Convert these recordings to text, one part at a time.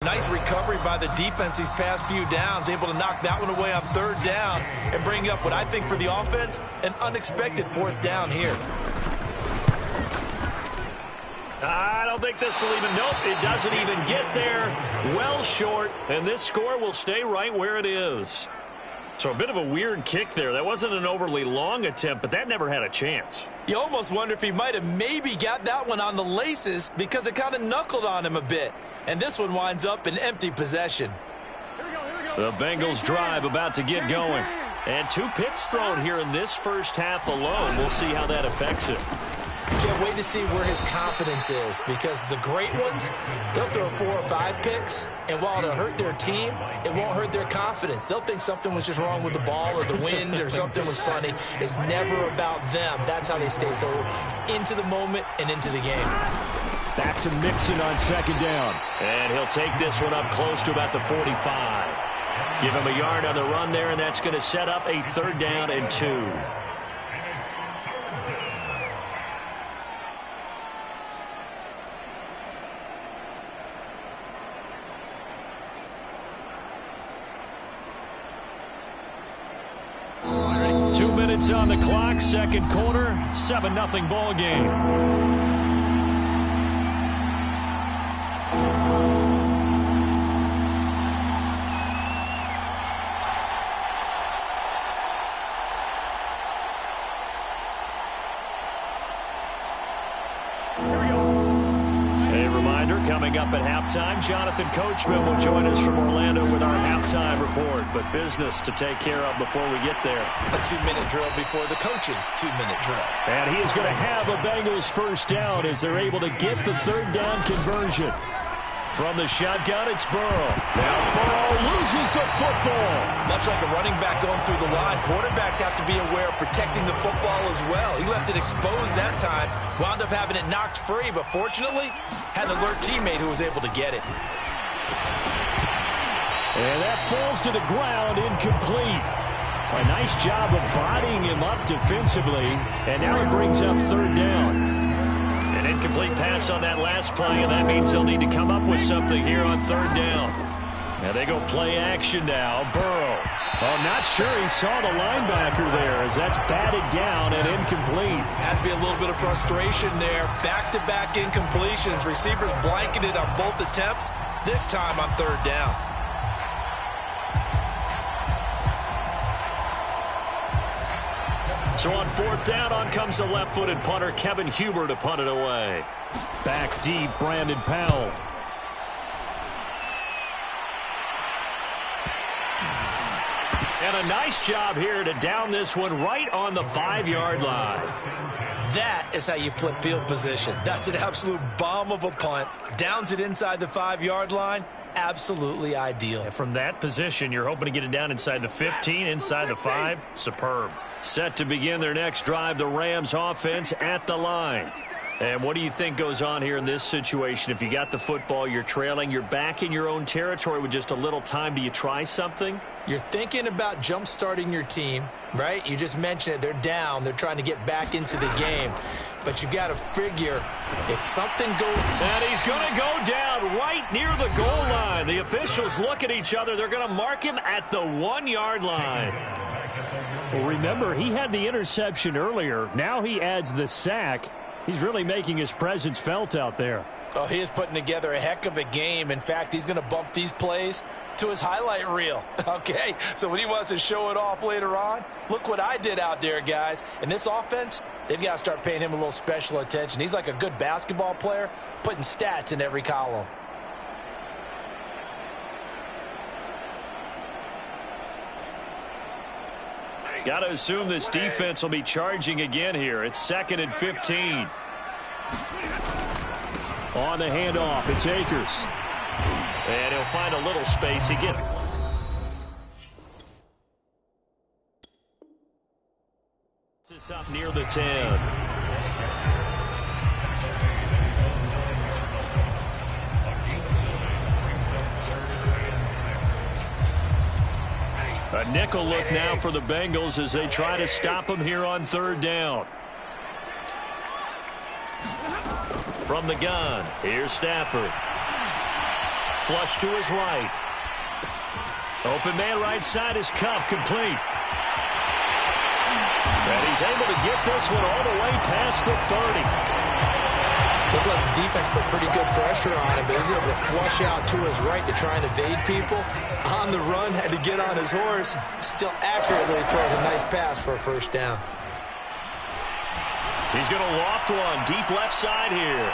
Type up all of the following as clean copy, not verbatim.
Nice recovery by the defense these past few downs, able to knock that one away on third down and bring up what I think for the offense, an unexpected fourth down here. I don't think this will even, nope, it doesn't even get there. Well short, and this score will stay right where it is. So a bit of a weird kick there. That wasn't an overly long attempt, but that never had a chance. You almost wonder if he might have maybe got that one on the laces because it kind of knuckled on him a bit. And this one winds up in empty possession. The Bengals drive about to get going. And 2 picks thrown here in this first half alone. We'll see how that affects it. Can't wait to see where his confidence is, because the great ones, they'll throw 4 or 5 picks, and while it'll hurt their team, it won't hurt their confidence. They'll think something was just wrong with the ball or the wind or something was funny. It's never about them. That's how they stay so into the moment and into the game. Back to Mixon on second down. And he'll take this one up close to about the 45. Give him a yard on the run there, and that's going to set up a 3rd down and 2. On the clock, second quarter, 7-0 ball game. Coming up at halftime, Jonathan Coachman will join us from Orlando with our halftime report. But business to take care of before we get there. A 2-minute drill before the coach's 2-minute drill. And he is going to have a Bengals first down as they're able to get the 3rd down conversion. From the shotgun, it's Burrow. Now Burrow loses the football. Much like a running back going through the line, quarterbacks have to be aware of protecting the football as well. He left it exposed that time, wound up having it knocked free, but fortunately, had an alert teammate who was able to get it. And that falls to the ground, incomplete. A nice job of bodying him up defensively, and now it brings up 3rd down. An incomplete pass on that last play, and that means they'll need to come up with something here on 3rd down. Now they go play action now. Burrow. Oh, not sure he saw the linebacker there as that's batted down and incomplete. Has to be a little bit of frustration there. Back-to-back incompletions. Receivers blanketed on both attempts, this time on 3rd down. So on 4th down, on comes the left-footed punter, Kevin Huber, to punt it away. Back deep, Brandon Powell. And a nice job here to down this one right on the 5-yard line. That is how you flip field position. That's an absolute bomb of a punt. Downs it inside the 5-yard line. Absolutely ideal. And from that position, you're hoping to get it down inside the 15, inside the 5. Superb. Set to begin their next drive, the Rams offense at the line. And what do you think goes on here in this situation? If you got the football, you're trailing, you're back in your own territory with just a little time. Do you try something? You're thinking about jump-starting your team, right? You just mentioned it. They're down. They're trying to get back into the game. But you got to figure if something goes... And he's going to go down right near the goal line. The officials look at each other. They're going to mark him at the 1-yard line. Well, remember, he had the interception earlier. Now he adds the sack. He's really making his presence felt out there. Oh, he is putting together a heck of a game. In fact, he's going to bump these plays to his highlight reel. Okay, so when he wants to show it off later on, look what I did out there, guys. And this offense, they've got to start paying him a little special attention. He's like a good basketball player, putting stats in every column. Got to assume this defense will be charging again here. It's 2nd and 15. On the handoff, it's Akers. And he'll find a little space again. This up near the 10. A nickel look now for the Bengals as they try to stop him here on 3rd down. From the gun, here's Stafford. flush to his right. Open man right side is Kupp, complete. And he's able to get this one all the way past the 30. Looked like the defense put pretty good pressure on him, but he was able to flush out to his right to try and evade people. On the run, had to get on his horse. Still accurately throws a nice pass for a first down. He's going to loft one deep left side here.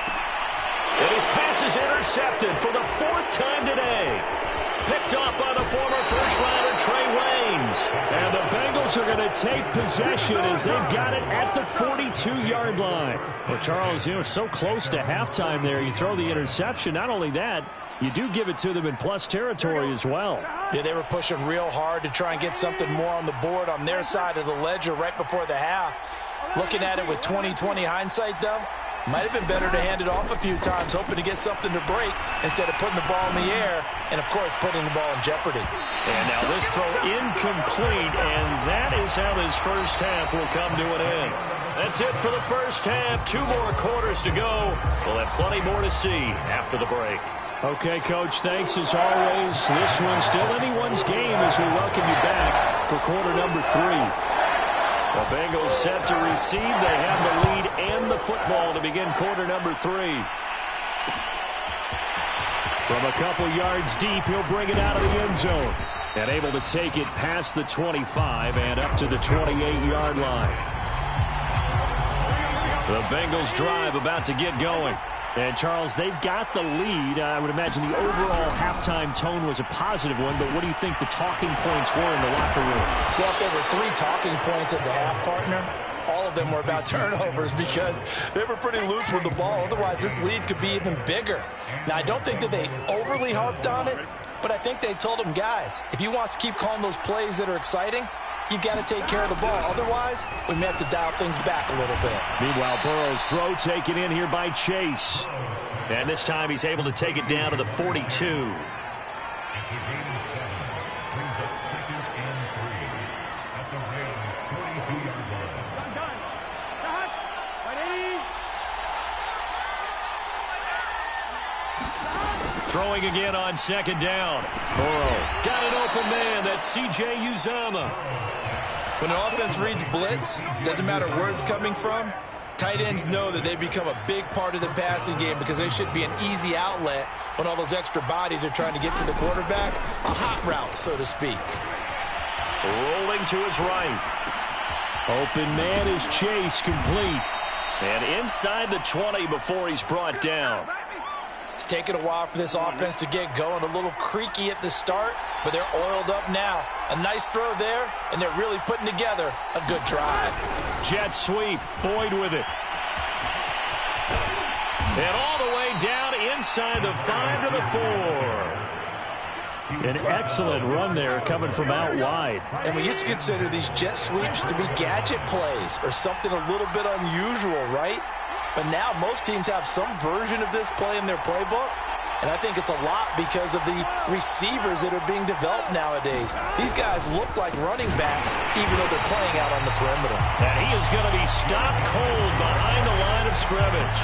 And his pass is intercepted for the 4th time today. Picked off by the former first-rounder Trey Waynes. And the Bengals are going to take possession as they've got it at the 42-yard line. Well, Charles, so close to halftime there. You throw the interception. Not only that, you do give it to them in plus territory as well. Yeah, they were pushing real hard to try and get something more on the board on their side of the ledger right before the half. Looking at it with 20/20 hindsight, though, might have been better to hand it off a few times, hoping to get something to break instead of putting the ball in the air and, of course, putting the ball in jeopardy. And now this throw incomplete, and that is how this first half will come to an end. That's it for the first half. 2 more quarters to go. We'll have plenty more to see after the break. Okay, Coach, thanks as always. This one's still anyone's game as we welcome you back for quarter number 3. The Bengals set to receive. They have the lead and the football to begin quarter number 3. From a couple yards deep, he'll bring it out of the end zone. And able to take it past the 25 and up to the 28-yard line. The Bengals drive about to get going. And, Charles, they've got the lead. I would imagine the overall halftime tone was a positive one, but what do you think the talking points were in the locker room? Well, if there were 3 talking points at the half, partner, all of them were about turnovers because they were pretty loose with the ball. Otherwise, this lead could be even bigger. Now, I don't think that they overly harped on it, but I think they told them, guys, if you want to keep calling those plays that are exciting, you've got to take care of the ball. Otherwise, we may have to dial things back a little bit. Meanwhile, Burrow's throw taken in here by Chase. And this time he's able to take it down to the 42. Throwing again on second down. Burrow got an open man. That's C.J. Uzomah. When an offense reads blitz, doesn't matter where it's coming from, tight ends know that they become a big part of the passing game because they should be an easy outlet when all those extra bodies are trying to get to the quarterback. A hot route, so to speak. Rolling to his right. Open man is Chase, complete. And inside the 20 before he's brought down. It's taken a while for this offense to get going. A little creaky at the start, but they're oiled up now. A nice throw there, and they're really putting together a good drive. Jet sweep. Boyd with it. And all the way down inside the 5 to the 4. An excellent run there coming from out wide. And we used to consider these jet sweeps to be gadget plays or something a little bit unusual, right? But now most teams have some version of this play in their playbook. And I think it's a lot because of the receivers that are being developed nowadays. These guys look like running backs even though they're playing out on the perimeter. And he is going to be stopped cold behind the line of scrimmage.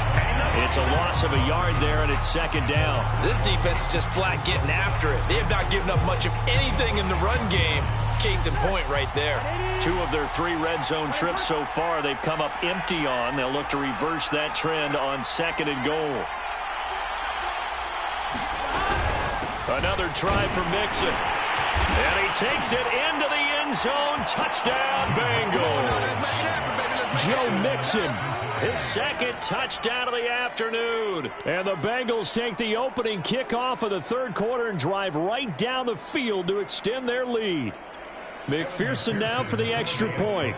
It's a loss of a yard there, and it's second down. This defense is just flat getting after it. They have not given up much of anything in the run game. Case in point right there. 2 of their 3 red zone trips so far they've come up empty on. They'll look to reverse that trend on second and goal. Another try for Mixon. And he takes it into the end zone. Touchdown, Bengals. Joe Mixon, his second touchdown of the afternoon. And the Bengals take the opening kickoff of the third quarter and drive right down the field to extend their lead. McPherson now for the extra point.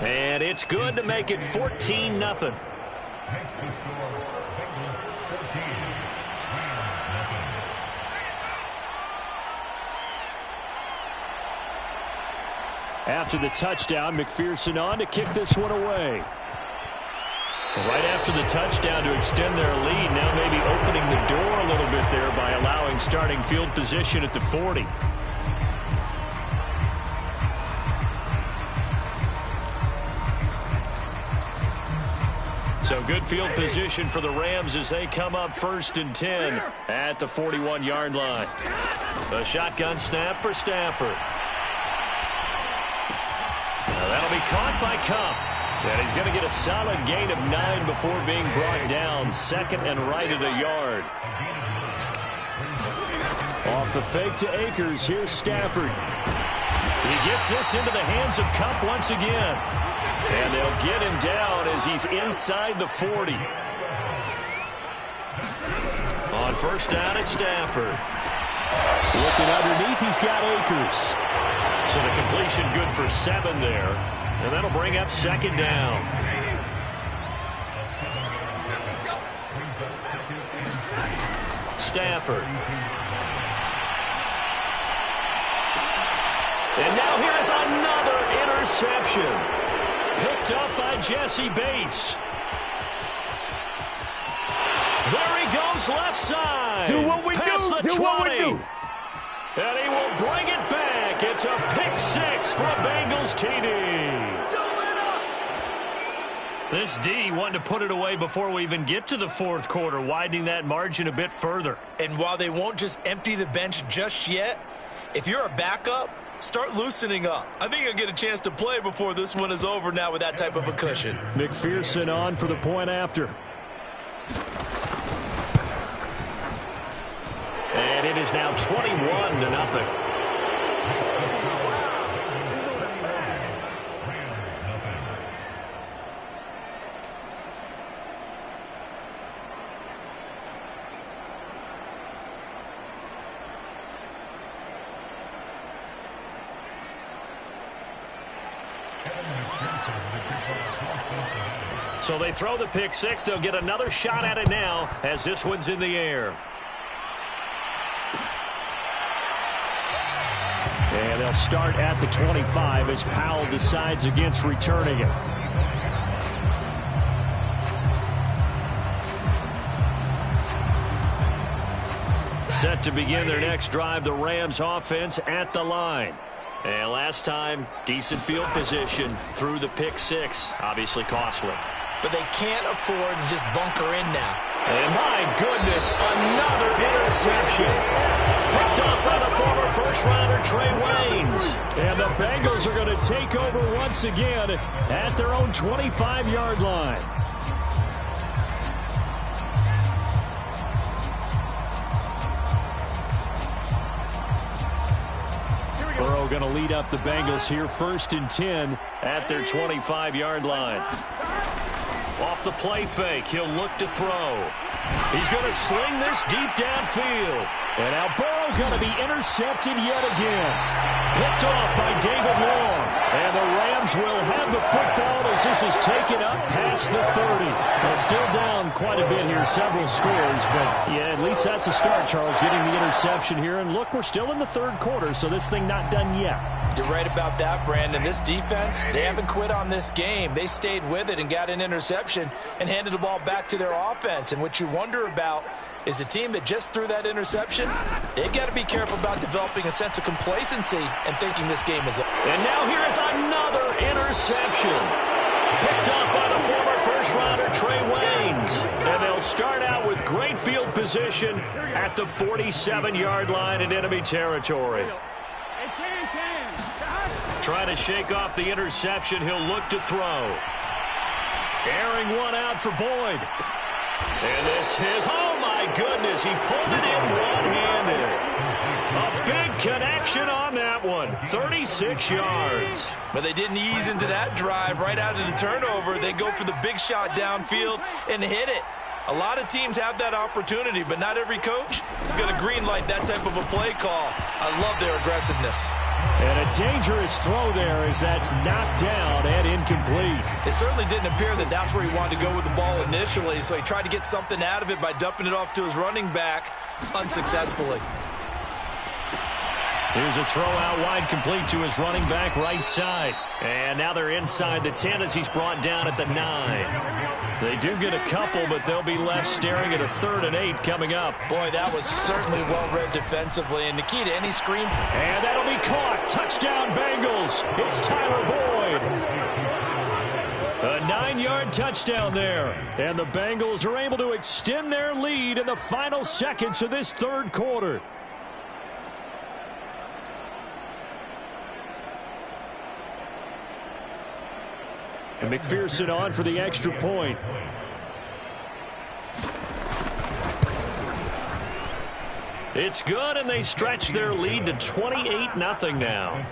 And it's good to make it 14-0. After the touchdown, McPherson on to kick this one away. Right after the touchdown to extend their lead, now maybe opening the door a little bit there by allowing starting field position at the 40. So good field position for the Rams as they come up 1st and 10 at the 41-yard line. A shotgun snap for Stafford. Now that'll be caught by Kupp. And he's going to get a solid gain of 9 before being brought down. 2nd and right at a yard. Off the fake to Akers. Here's Stafford. He gets this into the hands of Kupp once again. And they'll get him down as he's inside the 40. On 1st down, it's Stafford. Looking underneath, he's got Akers. So the completion good for 7 there. And that'll bring up 2nd down. Stafford. And now here's another interception. Picked up by Jesse Bates. There he goes left side. Do what we Past do. The Do 20. what we do. And he will bring it back. It's a pick 6 for a Bengals TD. This D wanting to put it away before we even get to the 4th quarter, widening that margin a bit further. And while they won't just empty the bench just yet, if you're a backup, start loosening up. I think you'll get a chance to play before this one is over now with that type of a cushion. McPherson on for the point after. And it is now 21-0. So they throw the pick 6. They'll get another shot at it now as this one's in the air. And they'll start at the 25 as Powell decides against returning it. Set to begin their next drive, the Rams offense at the line. And last time, decent field position through the pick 6. Obviously costly. But they can't afford to just bunker in now. And my goodness, another interception. Picked up by the former first-rounder Trey Waynes. And the Bengals are going to take over once again at their own 25-yard line. Burrow going to lead up the Bengals here, 1st and 10 at their 25-yard line. Off the play fake, he'll look to throw. He's going to sling this deep downfield. And now Burrow going to be intercepted yet again. Picked off by David Long. And the Rams will have the football as this is taken up past the 30. Well, still down quite a bit here, several scores. But, yeah, at least that's a start, Charles, getting the interception here. And look, we're still in the 3rd quarter, so this thing not done yet. You're right about that, Brandon. This defense, they haven't quit on this game. They stayed with it and got an interception and handed the ball back to their offense. And what you wonder about is a team that just threw that interception, they've got to be careful about developing a sense of complacency and thinking this game is up. And now here is another interception. Picked up by the former first-rounder Trey Waynes. And they'll start out with great field position at the 47-yard line in enemy territory. Trying to shake off the interception. He'll look to throw. Airing one out for Boyd. And this is, oh my goodness, he pulled it in one-handed. A big connection on that one. 36 yards. But they didn't ease into that drive right out of the turnover. They go for the big shot downfield and hit it. A lot of teams have that opportunity, but not every coach is going to greenlight that type of a play call. I love their aggressiveness. And a dangerous throw there as that's knocked down and incomplete. It certainly didn't appear that that's where he wanted to go with the ball initially, so he tried to get something out of it by dumping it off to his running back unsuccessfully. Here's a throw out wide, complete to his running back right side. And now they're inside the 10 as he's brought down at the 9. They do get a couple, but they'll be left staring at a 3rd and 8 coming up. Boy, that was certainly well-read defensively. And the key to any screen. And that'll be caught. Touchdown, Bengals. It's Tyler Boyd. A 9-yard 20-yard touchdown there. And the Bengals are able to extend their lead in the final seconds of this third quarter. And McPherson on for the extra point. It's good, and they stretch their lead to 28-0 now.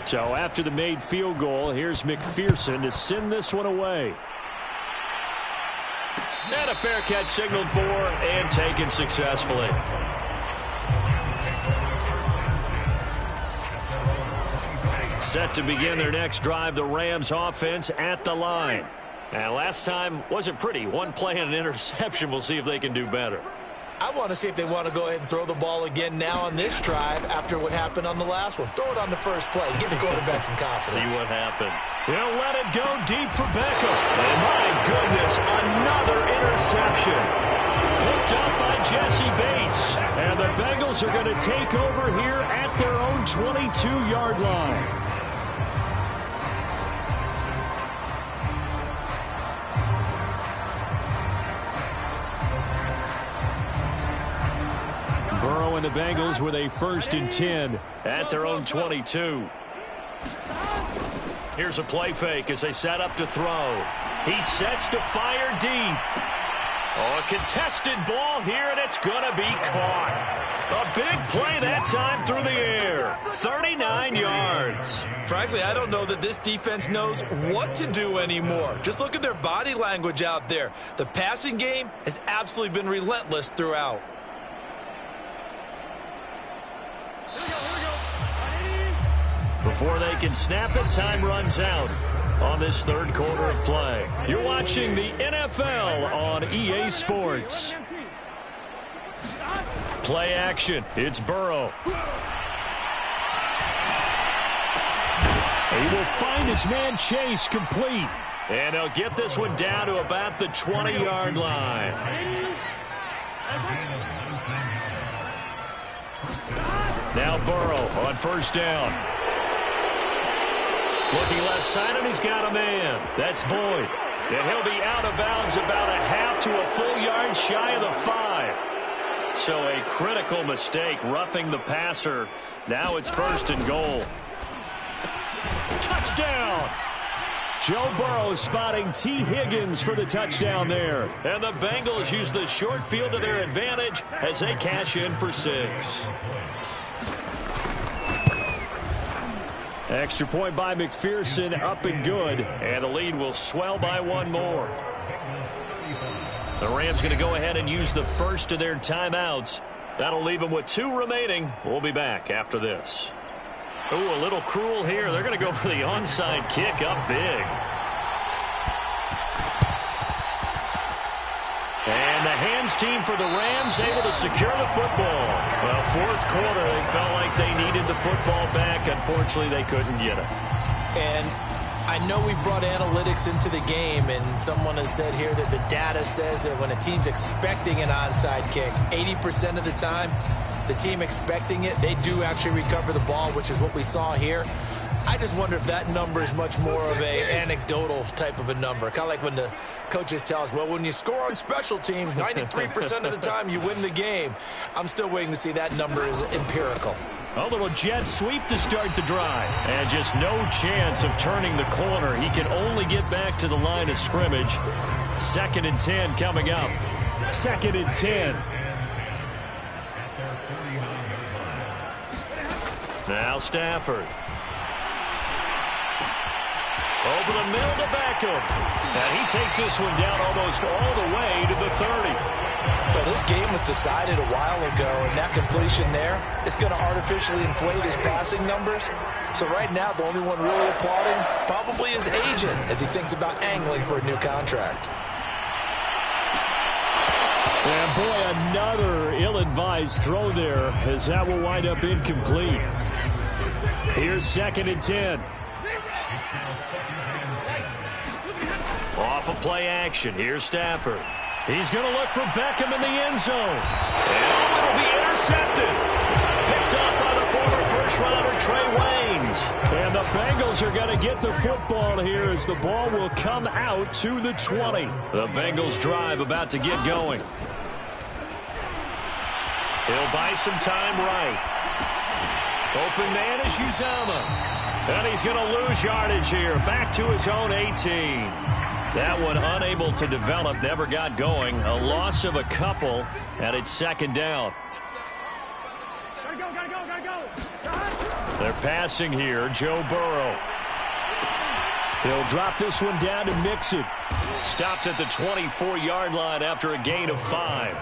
So after the made field goal, here's McPherson to send this one away. And a fair catch signaled for and taken successfully. Set to begin their next drive, the Rams offense at the line. And last time wasn't pretty. One play and an interception. We'll see if they can do better. I want to see if they want to go ahead and throw the ball again now on this drive after what happened on the last one. Throw it on the first play. Give the quarterback some confidence. See what happens. He'll let it go deep for Beckham. And my goodness, another interception. Picked up by Jesse Bates. And the Bengals are going to take over here at their own 22-yard line. Burrow and the Bengals with a 1st and 10 at their own 22. Here's a play fake as they set up to throw. He sets to fire deep. Oh, a contested ball here, and it's going to be caught. A big play that time through the air. 39 yards. Frankly, I don't know that this defense knows what to do anymore. Just look at their body language out there. The passing game has absolutely been relentless throughout. Before they can snap it, time runs out on this third quarter of play. You're watching the NFL on EA Sports. Play action. It's Burrow. He will find his man Chase complete. And he'll get this one down to about the 20-yard line. Now Burrow on 1st down. Looking left side, and he's got a man. That's Boyd. And he'll be out of bounds about a half to a full yard shy of the 5. So a critical mistake, roughing the passer. Now it's 1st and goal. Touchdown! Joe Burrow spotting T. Higgins for the touchdown there. And the Bengals use the short field to their advantage as they cash in for 6. Extra point by McPherson, up and good. And the lead will swell by 1 more. The Rams going to go ahead and use the first of their timeouts. That'll leave them with 2 remaining. We'll be back after this. Ooh, a little cruel here. They're going to go for the onside kick up big. And the hands team for the Rams able to secure the football. Well, 4th quarter, they felt like they needed the football back. Unfortunately, they couldn't get it. And I know we brought analytics into the game, and someone has said here that the data says that when a team's expecting an onside kick, 80% of the time, the team expecting it, they do actually recover the ball, which is what we saw here. I just wonder if that number is much more of a anecdotal type of a number. Kind of like when the coaches tell us, well, when you score on special teams, 93% of the time you win the game. I'm still waiting to see that number is empirical. A little jet sweep to start the drive. And just no chance of turning the corner. He can only get back to the line of scrimmage. 2nd and 10 coming up. 2nd and 10. Now Stafford. Over the middle to Beckham. And he takes this one down almost all the way to the 30. Well, this game was decided a while ago, and that completion there is going to artificially inflate his passing numbers. So right now, the only one really applauding probably his agent as he thinks about angling for a new contract. And boy, another ill-advised throw there as that will wind up incomplete. Here's 2nd and 10. Off of play action, here's Stafford. He's going to look for Beckham in the end zone. And it'll be intercepted. Picked up by the former first-rounder Trey Waynes. And the Bengals are going to get the football here as the ball will come out to the 20. The Bengals drive about to get going. He'll buy some time right. Open man is Uzomah. And he's going to lose yardage here. Back to his own 18. That one unable to develop, never got going. A loss of a couple, and it's second down. They're passing here, Joe Burrow. He'll drop this one down to Mixon. Stopped at the 24-yard line after a gain of 5.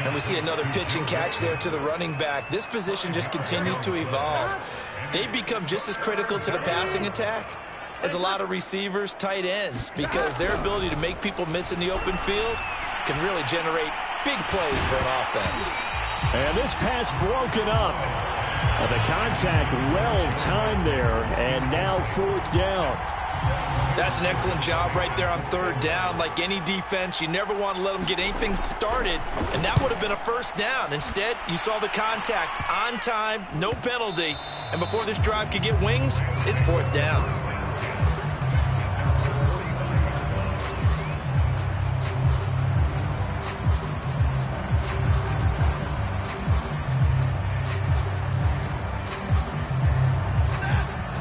And we see another pitch and catch there to the running back. This position just continues to evolve. They become just as critical to the passing attack as a lot of receivers, tight ends, because their ability to make people miss in the open field can really generate big plays for an offense. And this pass broken up. The contact well timed there, and now fourth down. That's an excellent job right there on third down. Like any defense, you never want to let them get anything started, and that would have been a first down. Instead, you saw the contact on time, no penalty, and before this drive could get wings, it's fourth down.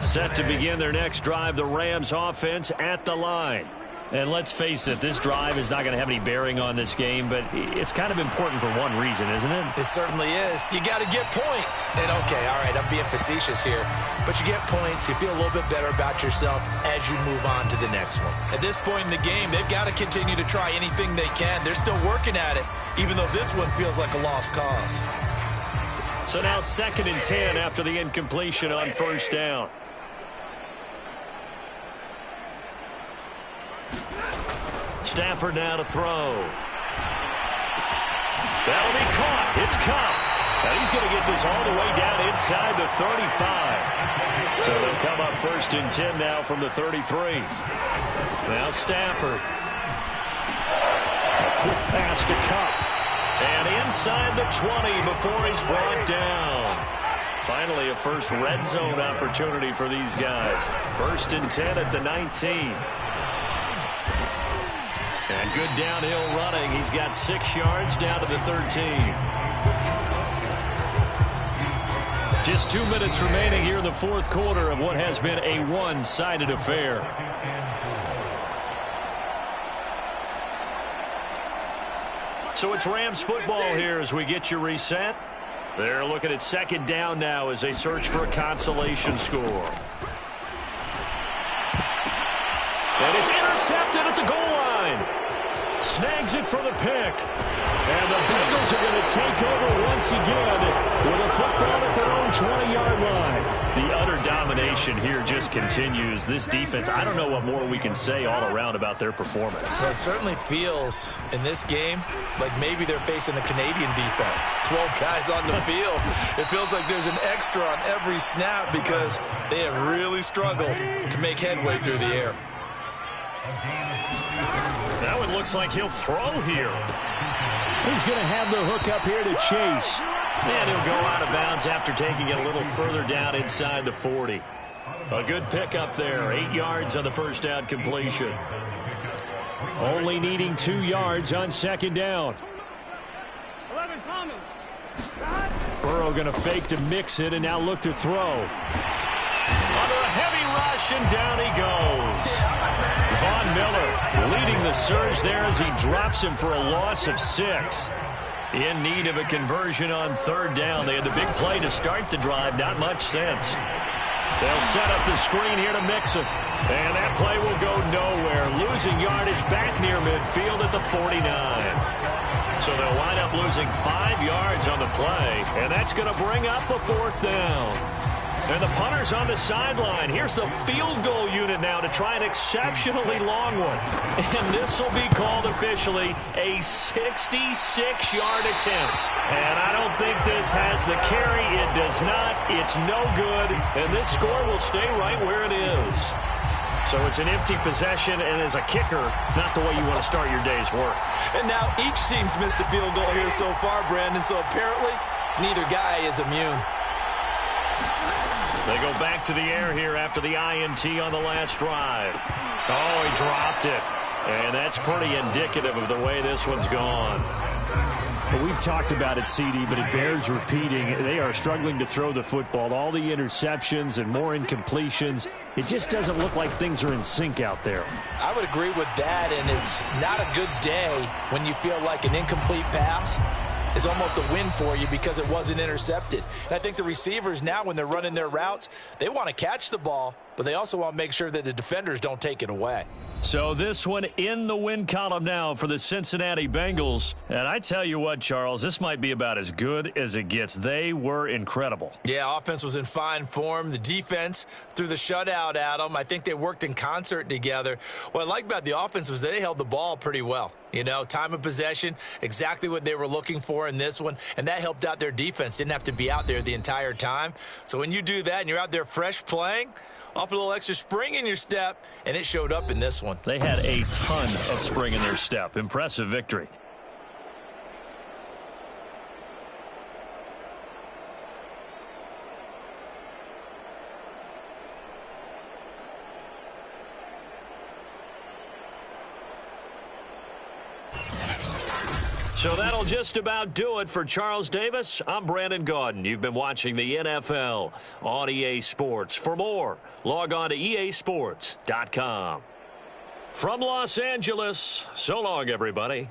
Set to begin their next drive, the Rams offense at the line. And let's face it, this drive is not going to have any bearing on this game, but it's kind of important for one reason, isn't it? It certainly is. You got to get points. And okay, all right, I'm being facetious here, but you get points, you feel a little bit better about yourself as you move on to the next one. At this point in the game, they've got to continue to try anything they can. They're still working at it, even though this one feels like a lost cause. So now 2nd and 10 after the incompletion on first down. Stafford now to throw. That'll be caught. It's caught. And he's going to get this all the way down inside the 35. So they'll come up 1st and 10 now from the 33. Now Stafford. A quick pass to Kupp. And inside the 20 before he's brought down. Finally a first red zone opportunity for these guys. 1st and 10 at the 19. And good downhill running. He's got 6 yards down to the 13. Just 2 minutes remaining here in the fourth quarter of what has been a one-sided affair. So it's Rams football here as we get you reset. They're looking at 2nd down now as they search for a consolation score. And it's intercepted at the goal line. Snags it for the pick. And the Bengals are going to take over once again with a football at their own 20-yard line. The utter domination here just continues. This defense, I don't know what more we can say all around about their performance. Well, it certainly feels in this game like maybe they're facing a Canadian defense. 12 guys on the field. It feels like there's an extra on every snap because they have really struggled to make headway through the air. That one looks like he'll throw here. He's going to have the hook up here to Chase. And he'll go out of bounds after taking it a little further down inside the 40. A good pickup there. 8 yards on the first down completion. Only needing 2 yards on 2nd down. 11 Thomas. Burrow going to fake to mix it and now look to throw. Under a heavy rush and down he goes. Von Miller leading the surge there as he drops him for a loss of 6. In need of a conversion on 3rd down. They had the big play to start the drive. Not much sense. They'll set up the screen here to Mixon. And that play will go nowhere. Losing yardage back near midfield at the 49. So they'll wind up losing 5 yards on the play. And that's going to bring up a 4th down. And the punter's on the sideline. Here's the field goal unit now to try an exceptionally long one. And this will be called officially a 66-yard attempt. And I don't think this has the carry. It does not. It's no good. And this score will stay right where it is. So it's an empty possession, and as a kicker, not the way you want to start your day's work. And now each team's missed a field goal here so far, Brandon, so apparently neither guy is immune. They go back to the air here after the INT on the last drive. Oh, he dropped it. And that's pretty indicative of the way this one's gone. Well, we've talked about it, CD, but it bears repeating. They are struggling to throw the football. All the interceptions and more incompletions. It just doesn't look like things are in sync out there. I would agree with that, and it's not a good day when you feel like an incomplete pass is almost a win for you because it wasn't intercepted. And I think the receivers now, when they're running their routes, they want to catch the ball, but they also want to make sure that the defenders don't take it away. So this one in the win column now for the Cincinnati Bengals. And I tell you what, Charles, this might be about as good as it gets. They were incredible. Yeah, offense was in fine form. The defense threw the shutout at them. I think they worked in concert together. What I like about the offense was they held the ball pretty well. You know, time of possession, exactly what they were looking for in this one, and that helped out their defense. Didn't have to be out there the entire time. So when you do that and you're out there fresh playing, off a little extra spring in your step, and it showed up in this one. They had a ton of spring in their step. Impressive victory. So that'll just about do it for Charles Davis. I'm Brandon Gaudin. You've been watching the NFL on EA Sports. For more, log on to easports.com. From Los Angeles, so long, everybody.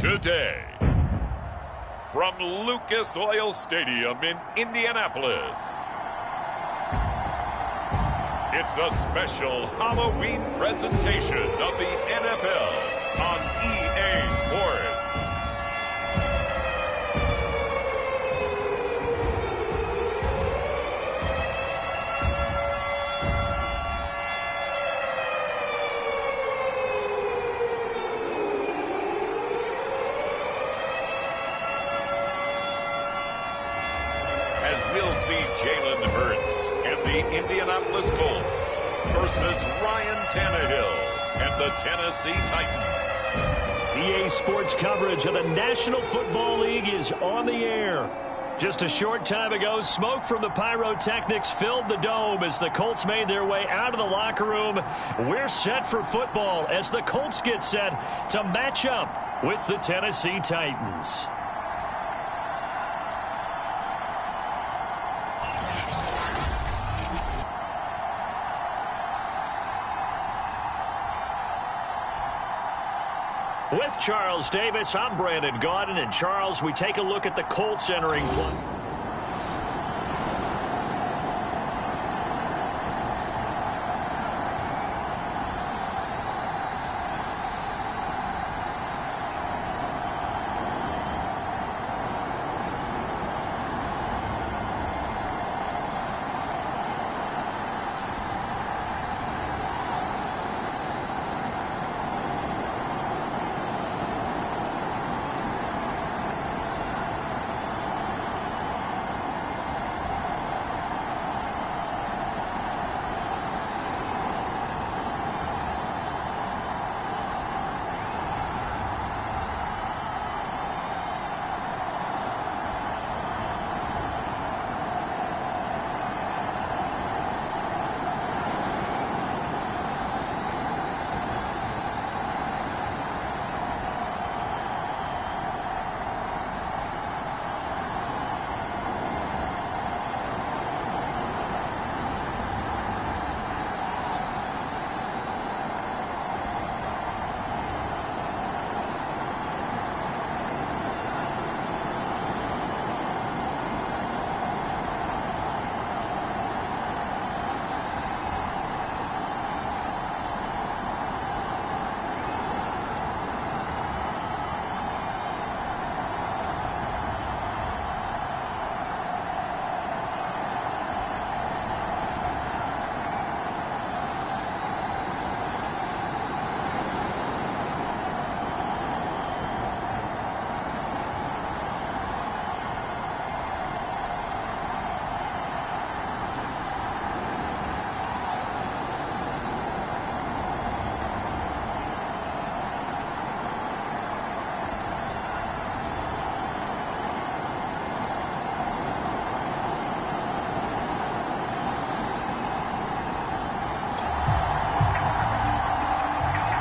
Today, from Lucas Oil Stadium in Indianapolis, it's a special Halloween presentation of the NFL on EA Sports. We'll see Jalen Hurts and the Indianapolis Colts versus Ryan Tannehill and the Tennessee Titans. EA Sports coverage of the National Football League is on the air. Just a short time ago, smoke from the pyrotechnics filled the dome as the Colts made their way out of the locker room. We're set for football as the Colts get set to match up with the Tennessee Titans. With Charles Davis, I'm Brandon Gaudin. And Charles, we take a look at the Colts entering play.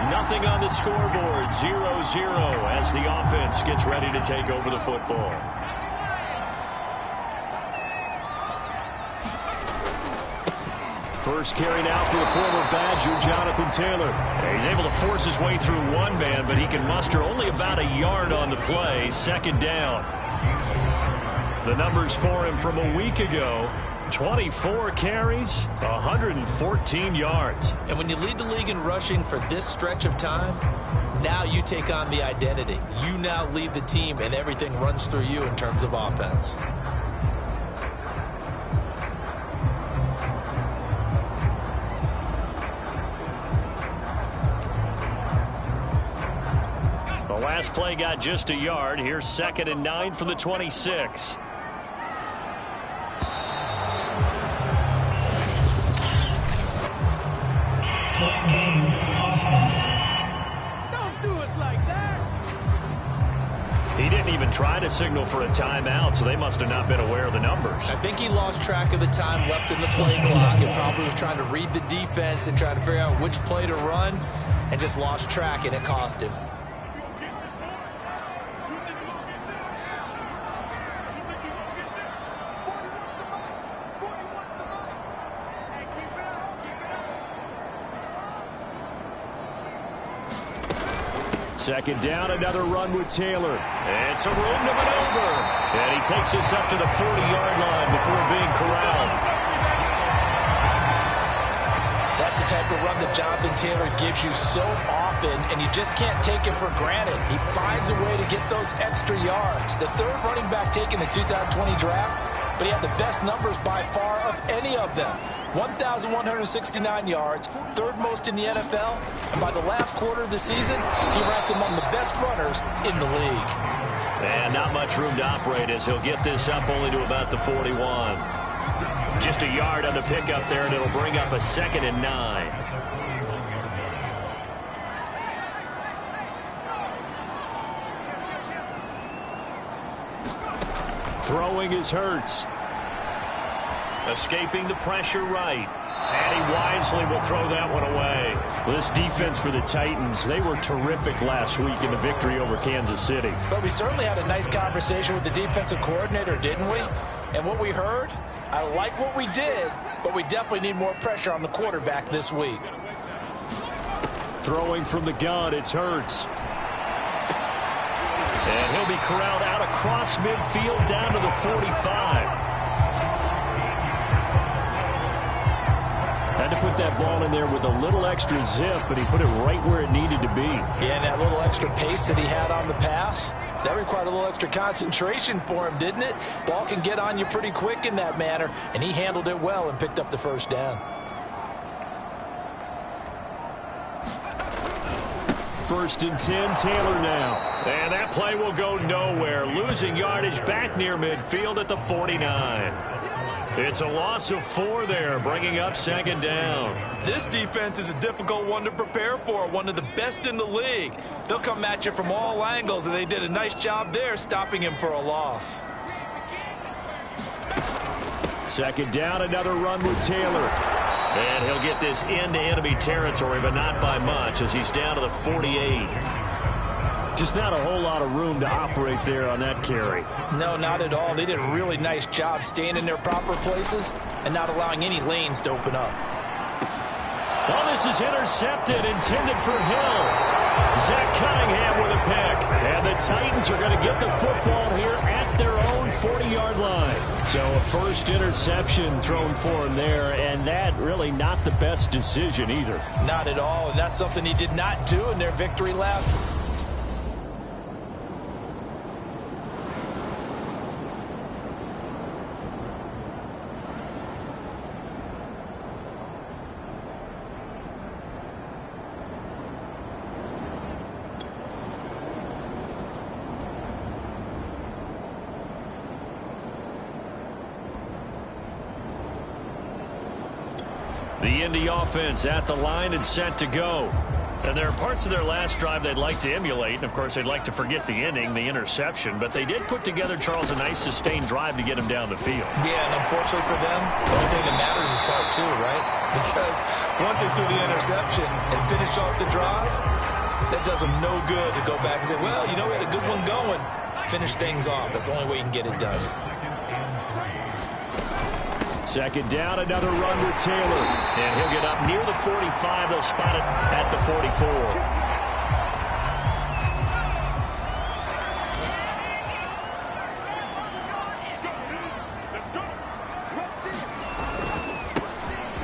Nothing on the scoreboard, 0-0 as the offense gets ready to take over the football. First carry now for the former Badger, Jonathan Taylor. He's able to force his way through one man, but he can muster only about a yard on the play. Second down. The numbers for him from a week ago: 24 carries, 114 yards. And when you lead the league in rushing for this stretch of time, now you take on the identity. You now lead the team, and everything runs through you in terms of offense. The last play got just a yard. Here's 2nd and 9 from the 26. Don't do us like that. He didn't even try to signal for a timeout, so they must have not been aware of the numbers. I think he lost track of the time left in the play clock and probably was trying to read the defense and trying to figure out which play to run and just lost track, and it cost him. Second down, another run with Taylor. It's a room to maneuver. And he takes us up to the 40-yard line before being corralled. That's the type of run that Jonathan Taylor gives you so often, and you just can't take it for granted. He finds a way to get those extra yards. The third running back taken in the 2020 draft, but he had the best numbers by far of any of them. 1,169 yards, third most in the NFL, and by the last quarter of the season, he ranked among the best runners in the league. And not much room to operate as he'll get this up only to about the 41. Just a yard on the pickup there, and it'll bring up a 2nd and 9. Throwing is Hurts. Escaping the pressure right. And he wisely will throw that one away. This defense for the Titans, they were terrific last week in the victory over Kansas City. But we certainly had a nice conversation with the defensive coordinator, didn't we? And what we heard, I like what we did, but we definitely need more pressure on the quarterback this week. Throwing from the gun, it's Hurts. And he'll be corralled out across midfield down to the 45. Had to put that ball in there with a little extra zip, but he put it right where it needed to be. Yeah, and that little extra pace that he had on the pass, that required a little extra concentration for him, didn't it? Ball can get on you pretty quick in that manner, and he handled it well and picked up the first down. First and 10, Taylor now. And that play will go nowhere. Losing yardage back near midfield at the 49. It's a loss of 4 there, bringing up 2nd down. This defense is a difficult one to prepare for, one of the best in the league. They'll come at you from all angles, and they did a nice job there stopping him for a loss. 2nd down, another run with Taylor. And he'll get this into enemy territory, but not by much as he's down to the 48. Just not a whole lot of room to operate there on that carry. No, not at all. They did a really nice job staying in their proper places and not allowing any lanes to open up. Well, this is intercepted, intended for Hill. Zach Cunningham with a pick. And the Titans are going to get the football here at their own 40-yard line. So a first interception thrown for him there, and that really not the best decision either. Not at all, and that's something he did not do in their victory last week. The Indy offense at the line and set to go. And there are parts of their last drive they'd like to emulate. And, of course, they'd like to forget the inning, the interception. But they did put together, Charles, a nice sustained drive to get him down the field. Yeah, and unfortunately for them, the only thing that matters is part 2, right? Because once they threw the interception and finished off the drive, that does them no good to go back and say, well, you know, we had a good one going. Finish things off. That's the only way you can get it done. 2nd down, another run with Taylor. And he'll get up near the 45. They'll spot it at the 44.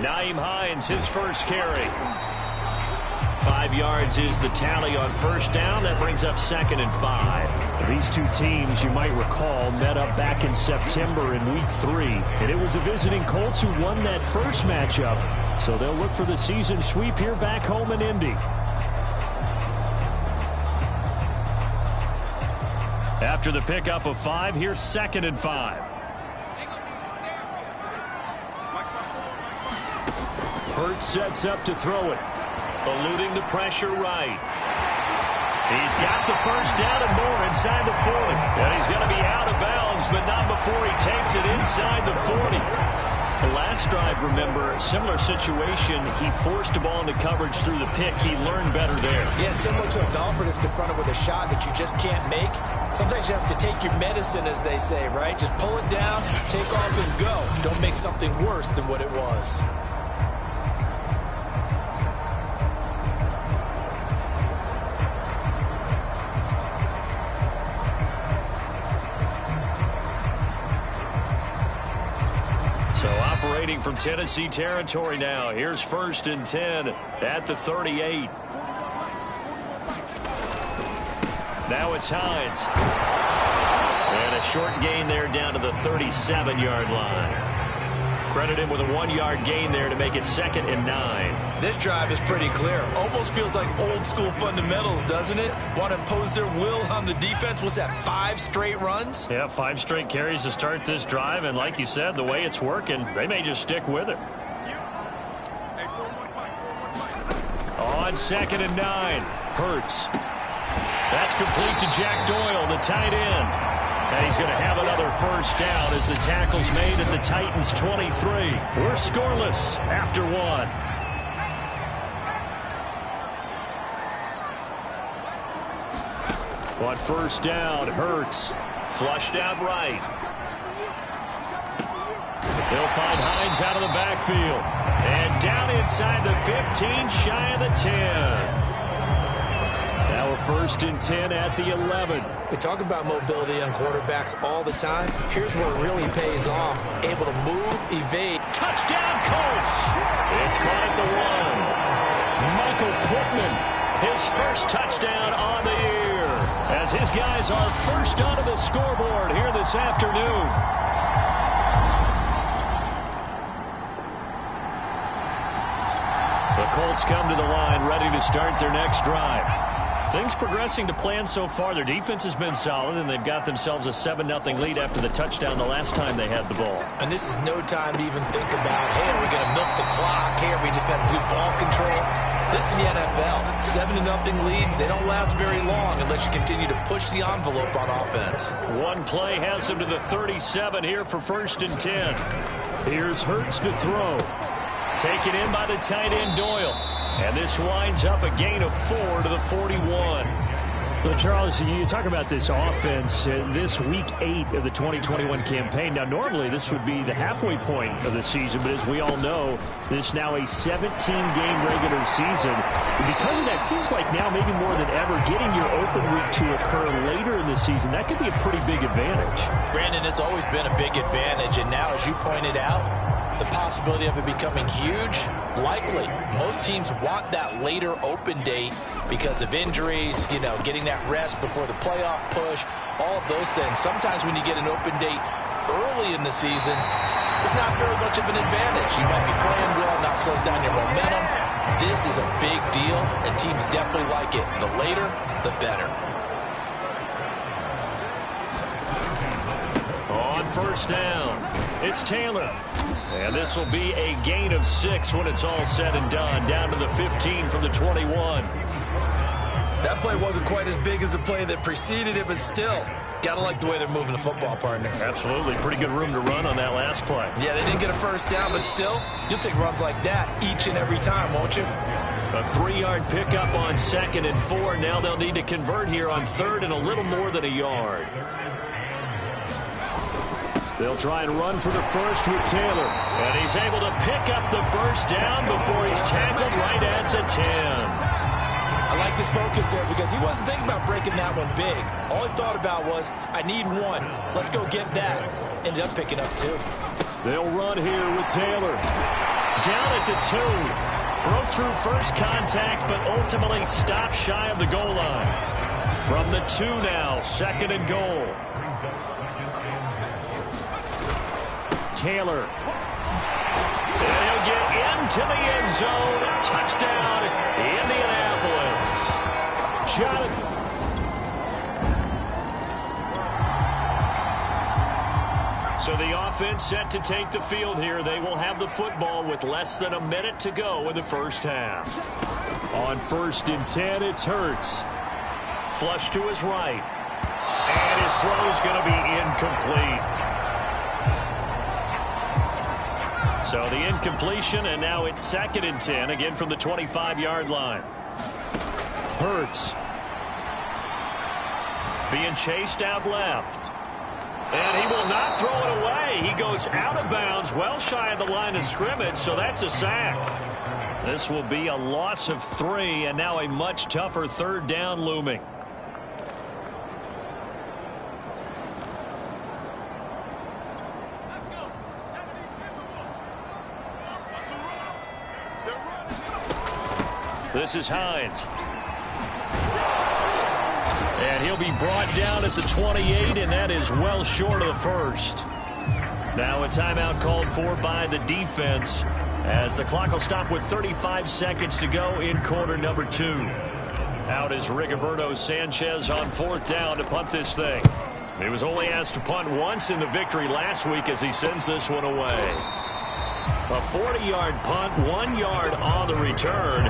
Nyheim Hines, his first carry. 5 yards is the tally on first down. That brings up 2nd and 5. These two teams, you might recall, met up back in September in Week 3. And it was the visiting Colts who won that first matchup. So they'll look for the season sweep here back home in Indy. After the pickup of 5, here's 2nd and 5. Hurts sets up to throw it. Eluding the pressure right. He's got the first down and more inside the 40. And he's going to be out of bounds, but not before he takes it inside the 40. The last drive, remember, similar situation. He forced the ball into coverage through the pick. He learned better there. Yeah, similar to a golfer that's confronted with a shot that you just can't make. Sometimes you have to take your medicine, as they say, right? Just pull it down, take off, and go. Don't make something worse than what it was. operating from Tennessee territory now. Here's 1st and 10 at the 38. Now it's Hines. And a short gain there down to the 37-yard line. Credit him with a 1-yard gain there to make it 2nd and 9. This drive is pretty clear. Almost feels like old school fundamentals, doesn't it? Want to impose their will on the defense. What's that, 5 straight runs? Yeah, 5 straight carries to start this drive. And like you said, the way it's working, they may just stick with it. On 2nd and 9, Hurts. That's complete to Jack Doyle, the tight end. And he's going to have another 1st down as the tackle's made at the Titans' 23. We're scoreless after 1. On 1st down, Hurts. Flushed out right. They'll find Hines out of the backfield. And down inside the 15, shy of the 10. Now a 1st and 10 at the 11. We talk about mobility on quarterbacks all the time. Here's where it really pays off. Able to move, evade. Touchdown, Colts! It's caught at the 1. Michael Pittman, his first touchdown on the year, as his guys are first onto the scoreboard here this afternoon. The Colts come to the line ready to start their next drive. Things progressing to plan so far. Their defense has been solid, and they've got themselves a 7-0 lead after the touchdown the last time they had the ball. And this is no time to even think about, hey, are we going to milk the clock? Hey, are we just going to do ball control? This is the NFL. 7-0 leads, they don't last very long unless you continue to push the envelope on offense. One play has them to the 37 here for 1st and 10. Here's Hurts to throw. Taken in by the tight end Doyle. And this winds up a gain of 4 to the 41. Well, Charles, you talk about this offense this week 8 of the 2021 campaign. Now, normally this would be the halfway point of the season, but as we all know, this is now a 17-game regular season. And because of that, seems like now maybe more than ever, getting your open week to occur later in the season, that could be a pretty big advantage. Brandon, it's always been a big advantage, and now, as you pointed out, the possibility of it becoming huge, likely. Most teams want that later open date because of injuries, you know, getting that rest before the playoff push, all of those things. Sometimes when you get an open date early in the season, it's not very much of an advantage. You might be playing well, not slows down your momentum. This is a big deal, and teams definitely like it. The later, the better. On 1st down, it's Taylor. And this will be a gain of 6 when it's all said and done. Down to the 15 from the 21. That play wasn't quite as big as the play that preceded it, but still, gotta like the way they're moving the football, partner. Absolutely. Pretty good room to run on that last play. Yeah, they didn't get a 1st down, but still, you'll take runs like that each and every time, won't you? A 3-yard pickup on 2nd and 4. Now they'll need to convert here on 3rd and a little more than a yard. They'll try and run for the 1st with Taylor. And he's able to pick up the 1st down before he's tackled right at the 10. I like his focus there because he wasn't thinking about breaking that one big. All he thought about was, I need 1. Let's go get that. Ended up picking up 2. They'll run here with Taylor. Down at the 2. Broke through first contact, but ultimately stopped shy of the goal line. From the 2 now, 2nd and goal. Taylor. And he'll get into the end zone. Touchdown, Indianapolis. Jonathan. So the offense set to take the field here. They will have the football with less than a minute to go in the 1st half. On 1st and 10, it's Hurts. Flush to his right. And his throw's going to be incomplete. So the incompletion, and now it's 2nd and 10, again from the 25-yard line. Hurts. Being chased out left. And he will not throw it away. He goes out of bounds, well shy of the line of scrimmage, so that's a sack. This will be a loss of 3, and now a much tougher 3rd down looming. This is Hines. And he'll be brought down at the 28, and that is well short of the first. Now a timeout called for by the defense as the clock will stop with 35 seconds to go in quarter number 2. Out is Rigoberto Sanchez on 4th down to punt this thing. He was only asked to punt once in the victory last week as he sends this one away. A 40-yard punt, 1 yard on the return.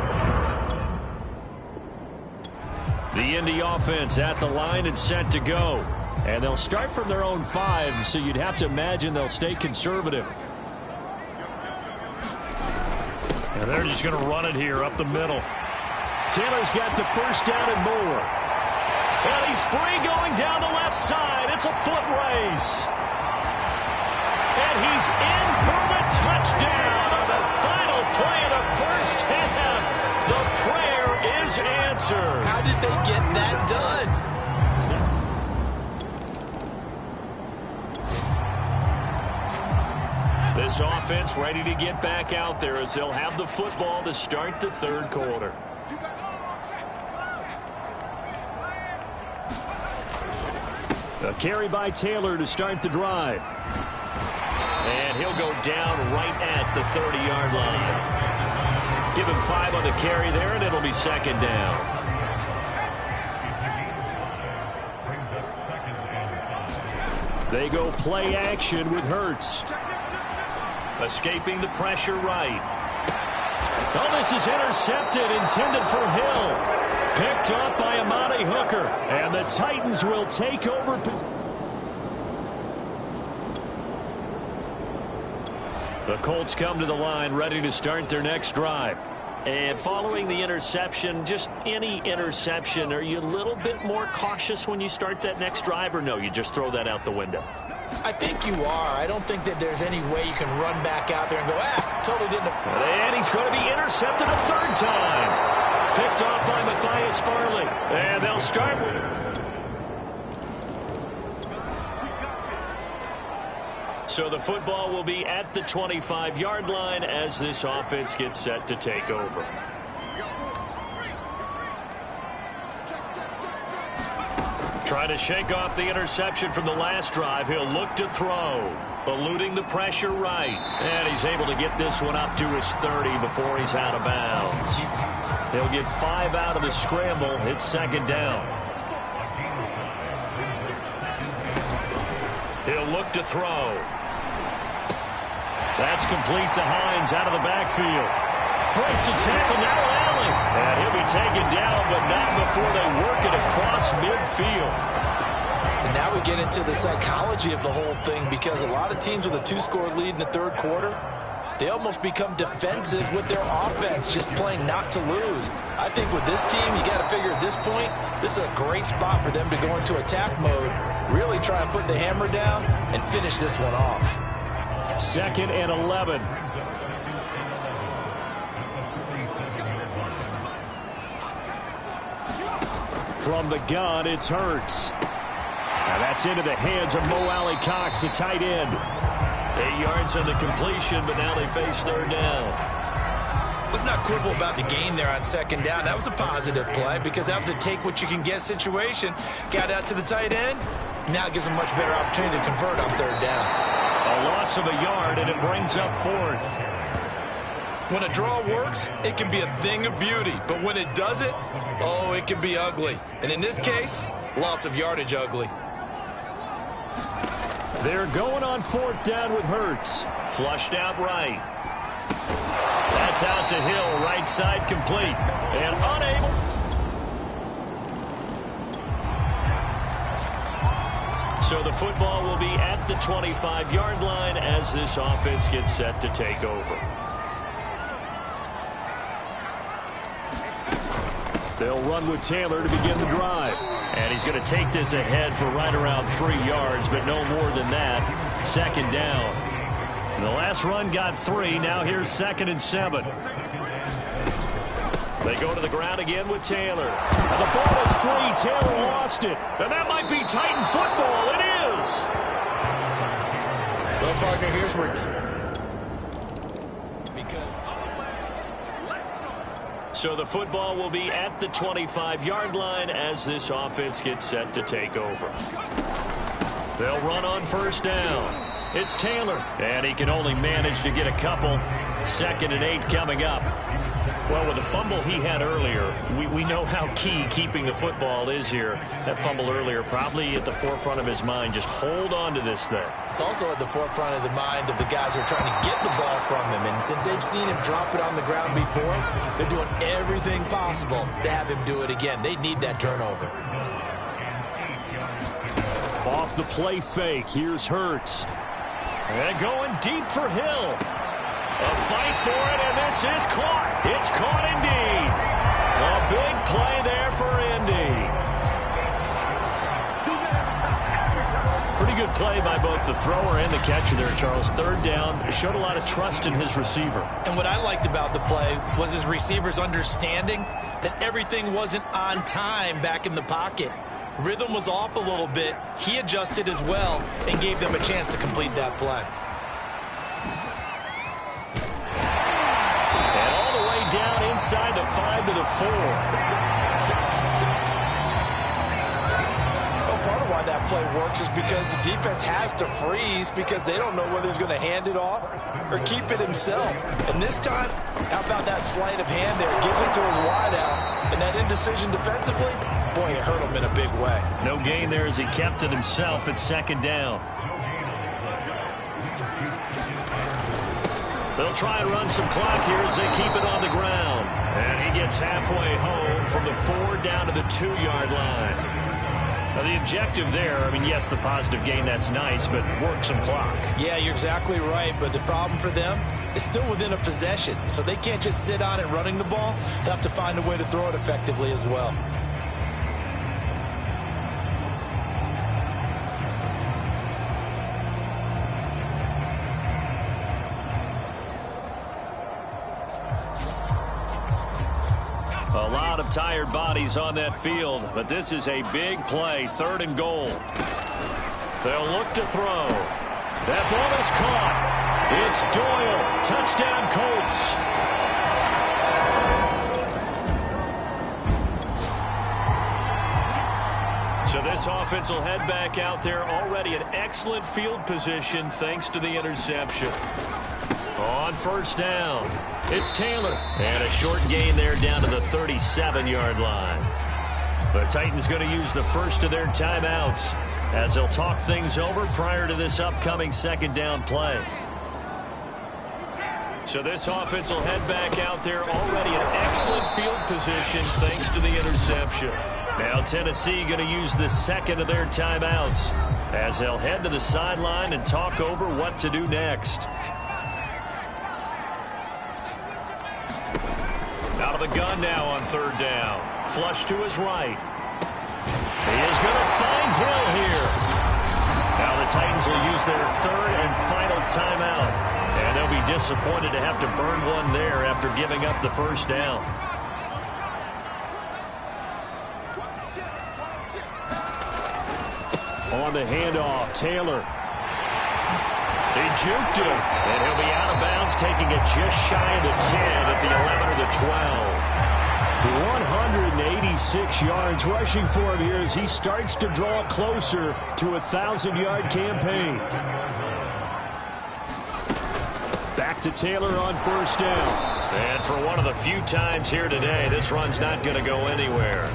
The Indy offense at the line and set to go. And they'll start from their own 5, so you'd have to imagine they'll stay conservative. And they're just going to run it here up the middle. Taylor's got the first down and more. And he's free going down the left side. It's a foot race. And he's in for the touchdown on the final play of the first half. The prayer is answered. How did they get that done? This offense ready to get back out there as they'll have the football to start the third quarter. A carry by Taylor to start the drive. And he'll go down right at the 30-yard line. Give him 5 on the carry there, and it'll be second down. They go play action with Hurts. Escaping the pressure right. Oh, this is intercepted, intended for Hill. Picked up by Amani Hooker. And the Titans will take over. The Colts come to the line ready to start their next drive. And following the interception, just any interception, are you a little bit more cautious when you start that next drive, or no, you just throw that out the window? I think you are. I don't think that there's any way you can run back out there and go, totally didn't. And he's going to be intercepted a third time. Picked off by Matthias Farley. And they'll start with... So the football will be at the 25-yard line as this offense gets set to take over. Trying to shake off the interception from the last drive. He'll look to throw. Eluding the pressure right. And he's able to get this one up to his 30 before he's out of bounds. He'll get 5 out of the scramble. It's second down. He'll look to throw. That's complete to Hines out of the backfield. Breaks a tackle, now Allen. And he'll be taken down, but not before they work it across midfield. And now we get into the psychology of the whole thing, because a lot of teams with a 2-score lead in the third quarter, they almost become defensive with their offense, just playing not to lose. I think with this team, you got to figure at this point, this is a great spot for them to go into attack mode, really try and put the hammer down and finish this one off. 2nd and 11. From the gun, it's Hurts. Now that's into the hands of Mo Alley-Cox, the tight end. 8 yards on the completion, but now they face third down. Let's not quibble about the gain there on second down. That was a positive play because that was a take-what-you-can-get situation. Got out to the tight end. Now it gives them a much better opportunity to convert on third down. A loss of a yard, and it brings up 4th. When a draw works, it can be a thing of beauty. But when it doesn't, oh, it can be ugly. And in this case, loss of yardage ugly. They're going on 4th down with Hurts. Flushed out right. That's out to Hill, right side complete. And unable. So the football will be at the 25-yard line as this offense gets set to take over. They'll run with Taylor to begin the drive. And he's going to take this ahead for right around 3 yards, but no more than that. Second down. And the last run got 3. Now here's 2nd and 7. They go to the ground again with Taylor. And the ball is free. Taylor lost it. And that might be Titan football. It is. Well, partner, here's where... So the football will be at the 25-yard line as this offense gets set to take over. They'll run on first down. It's Taylor, and he can only manage to get a couple. 2nd and 8 coming up. Well, with the fumble he had earlier, we know how key keeping the football is here. That fumble earlier probably at the forefront of his mind. Just hold on to this thing. It's also at the forefront of the mind of the guys who are trying to get the ball from him. And since they've seen him drop it on the ground before, they're doing everything possible to have him do it again. They need that turnover. Off the play fake, here's Hurts. And going deep for Hill. A fight for it, and this is caught. It's caught indeed. A big play there for Indy. Pretty good play by both the thrower and the catcher there, Charles. 3rd down, showed a lot of trust in his receiver. And what I liked about the play was his receivers understanding that everything wasn't on time back in the pocket. Rhythm was off a little bit. He adjusted as well and gave them a chance to complete that play. And all the way down inside the 5 to the 4. Well, part of why that play works is because the defense has to freeze because they don't know whether he's going to hand it off or keep it himself. And this time, how about that sleight of hand there? Gives it to his wideout. And that indecision defensively, boy, it hurt him in a big way. No gain there as he kept it himself at 2nd down. They'll try and run some clock here as they keep it on the ground. And he gets halfway home from the 4 down to the 2-yard line. Now the objective there, I mean, yes, the positive gain, that's nice, but work some clock. Yeah, you're exactly right, but the problem for them is still within a possession. So they can't just sit on it running the ball. They'll have to find a way to throw it effectively as well. A lot of tired bodies on that field, but this is a big play, 3rd and goal. They'll look to throw. That ball is caught. It's Doyle. Touchdown, Colts. So this offense will head back out there, already an excellent field position thanks to the interception. On first down, it's Taylor. And a short gain there down to the 37-yard line. The Titans going to use the first of their timeouts as they'll talk things over prior to this upcoming 2nd down play. So this offense will head back out there, already an excellent field position thanks to the interception. Now Tennessee going to use the 2nd of their timeouts as they'll head to the sideline and talk over what to do next. Out of the gun now on 3rd down. Flush to his right. He is going to find Hill here. Now the Titans will use their 3rd and final timeout. And they'll be disappointed to have to burn one there after giving up the first down. On the handoff, Taylor. He juked him, and he'll be out of bounds, taking it just shy of the 10 at the 11 or the 12. 186 yards rushing for him here as he starts to draw closer to a 1,000-yard campaign. Back to Taylor on first down. And for one of the few times here today, this run's not going to go anywhere.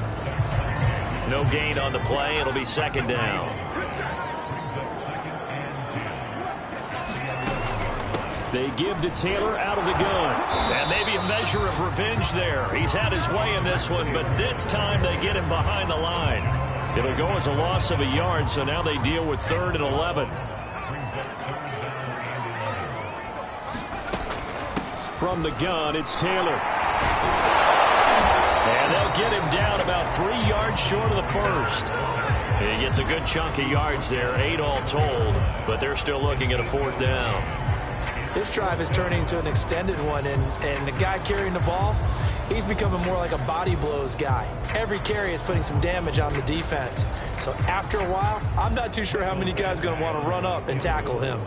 No gain on the play. It'll be 2nd down. They give to Taylor out of the gun. And maybe a measure of revenge there. He's had his way in this one, but this time they get him behind the line. It'll go as a loss of a yard, so now they deal with 3rd and 11. From the gun, it's Taylor. And they'll get him down about 3 yards short of the first. He gets a good chunk of yards there, 8 all told, but they're still looking at a 4th down. This drive is turning into an extended one, and the guy carrying the ball, he's becoming more like a body blows guy. Every carry is putting some damage on the defense. So after a while, I'm not too sure how many guys are going to want to run up and tackle him.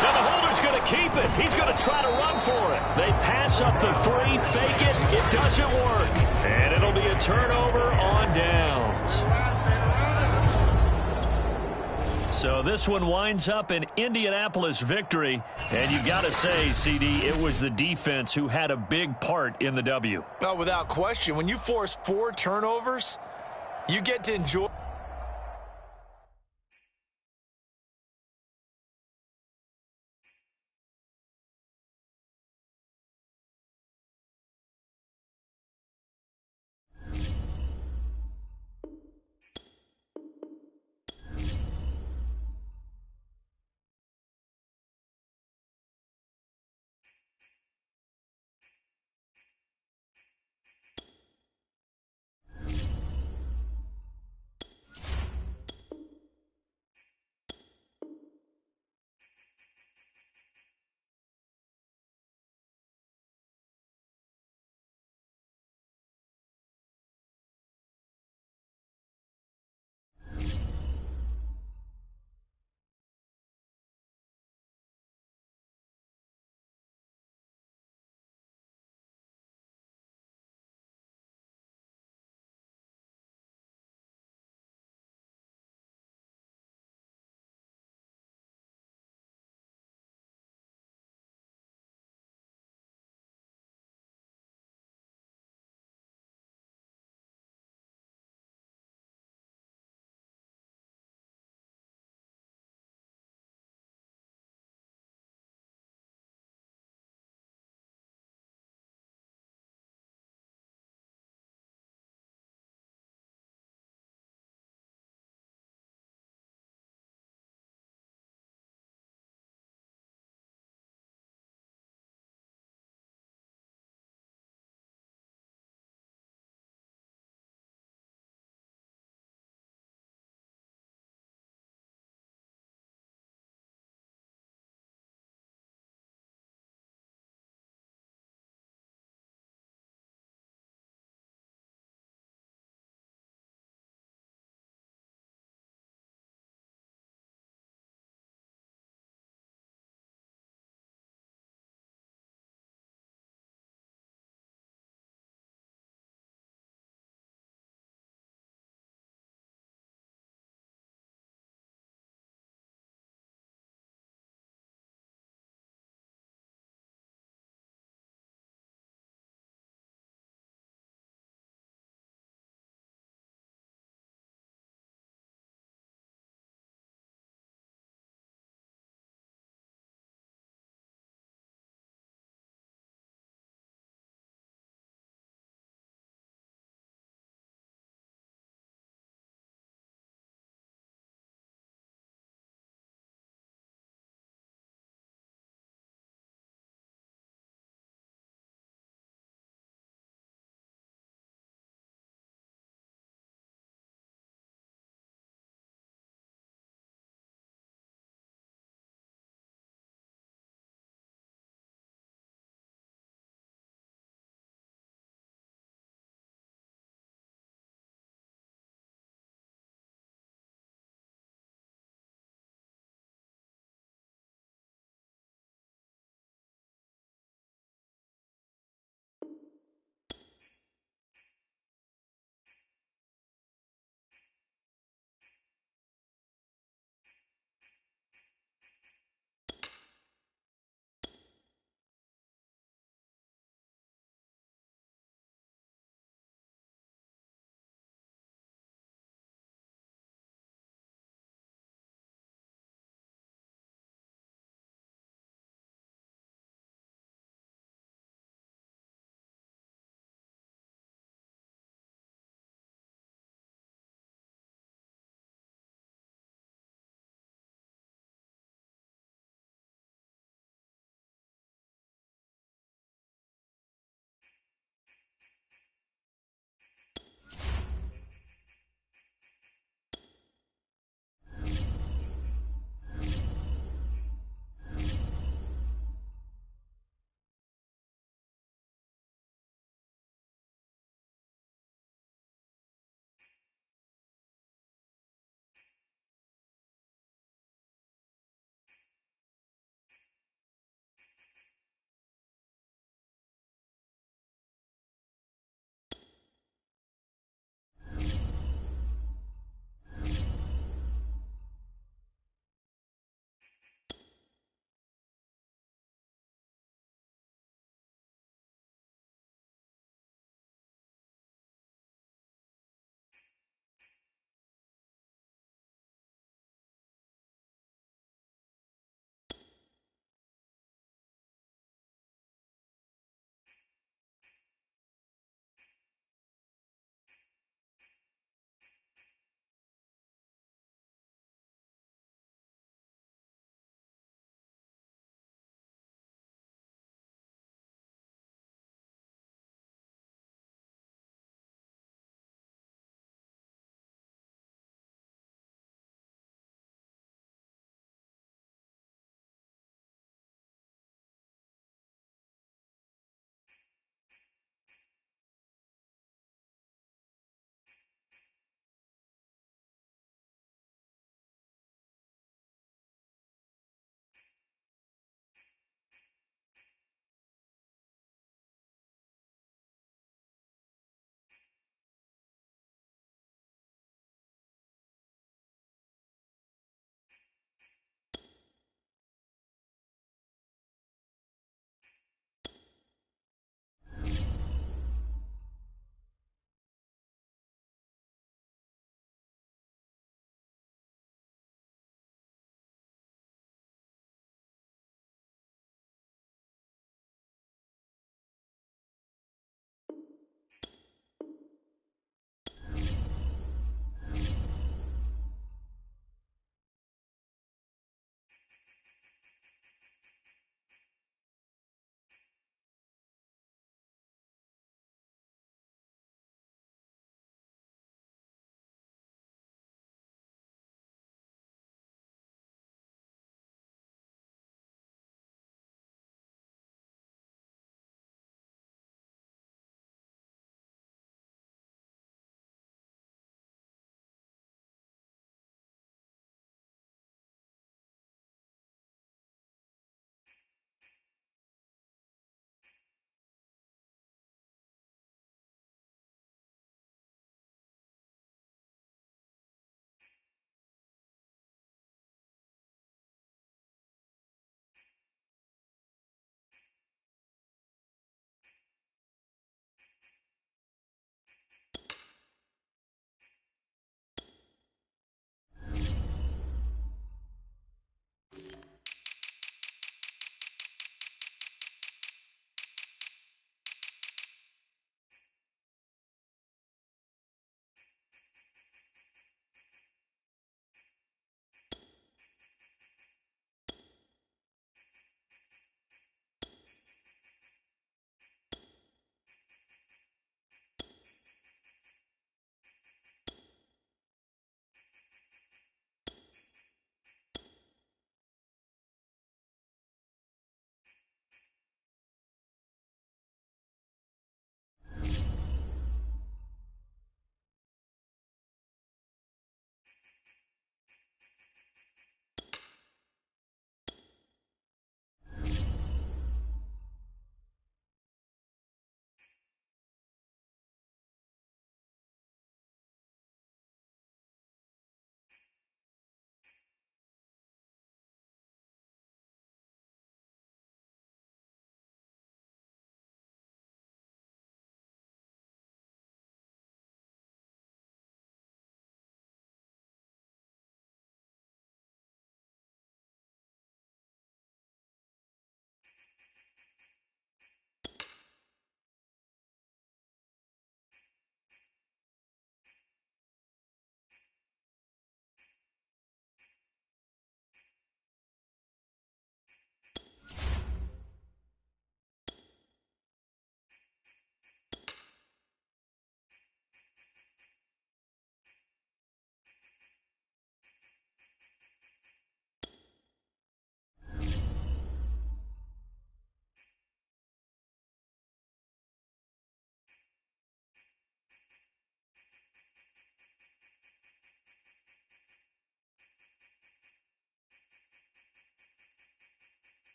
Now the holder's going to to keep it. He's going to try to run for it. They pass up the 3, fake it. It doesn't work. And it'll be a turnover on downs. So this one winds up an Indianapolis victory. And you got to say, CD, it was the defense who had a big part in the W. No, without question. When you force 4 turnovers, you get to enjoy.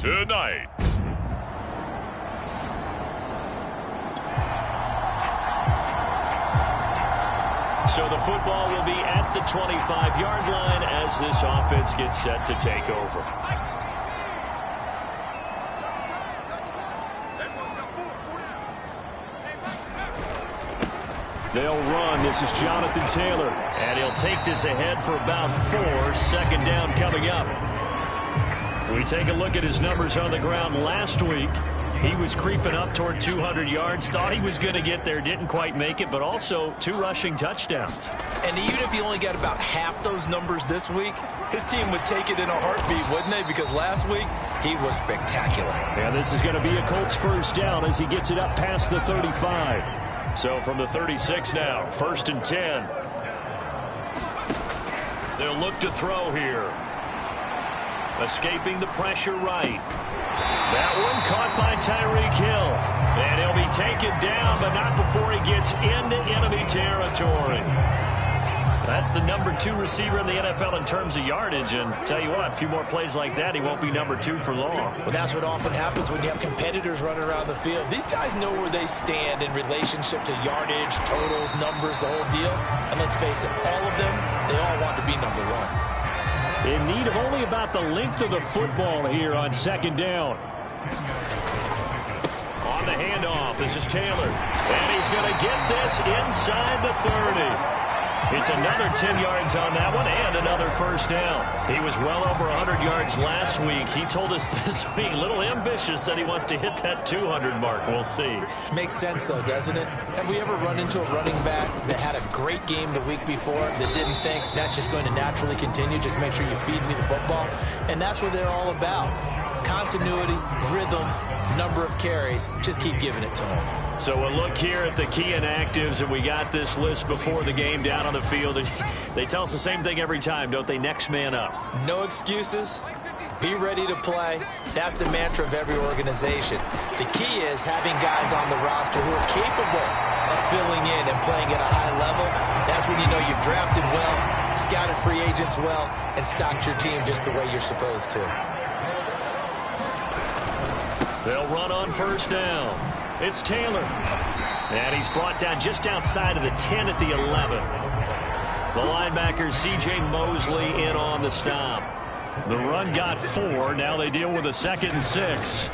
tonight. So the football will be at the 25-yard line as this offense gets set to take over. They'll run. This is Jonathan Taylor. And he'll take this ahead for about 4. 2nd down coming up. We take a look at his numbers on the ground last week. He was creeping up toward 200 yards. Thought he was going to get there. Didn't quite make it, but also 2 rushing touchdowns. And even if he only got about half those numbers this week, his team would take it in a heartbeat, wouldn't they? Because last week, he was spectacular. Yeah, this is going to be a Colts 1st down as he gets it up past the 35. So from the 36 now, 1st and 10. They'll look to throw here. Escaping the pressure right. That one caught by Tyreek Hill. And he'll be taken down, but not before he gets into enemy territory. That's the number 2 receiver in the NFL in terms of yardage. And tell you what, a few more plays like that, he won't be number 2 for long. Well, that's what often happens when you have competitors running around the field. These guys know where they stand in relationship to yardage, totals, numbers, the whole deal. And let's face it, all of them, they all want to be number 1. In need of only about the length of the football here on 2nd down. On the handoff, this is Taylor. And he's going to get this inside the 30. It's another 10 yards on that one and another 1st down. He was well over 100 yards last week. He told us this week, a little ambitious, that he wants to hit that 200 mark. We'll see. Makes sense, though, doesn't it? Have we ever run into a running back that had a great game the week before that didn't think that's just going to naturally continue? Just make sure you feed me the football. And that's what they're all about. Continuity, rhythm, number of carries. Just keep giving it to them. So we'll look here at the key inactives, and we got this list before the game down on the field. They tell us the same thing every time, don't they? Next man up. No excuses. Be ready to play. That's the mantra of every organization. The key is having guys on the roster who are capable of filling in and playing at a high level. That's when you know you've drafted well, scouted free agents well, and stocked your team just the way you're supposed to. They'll run on 1st down. It's Taylor. And he's brought down just outside of the 10 at the 11. The linebacker, C.J. Mosley, in on the stop. The run got 4. Now they deal with a 2nd and 6.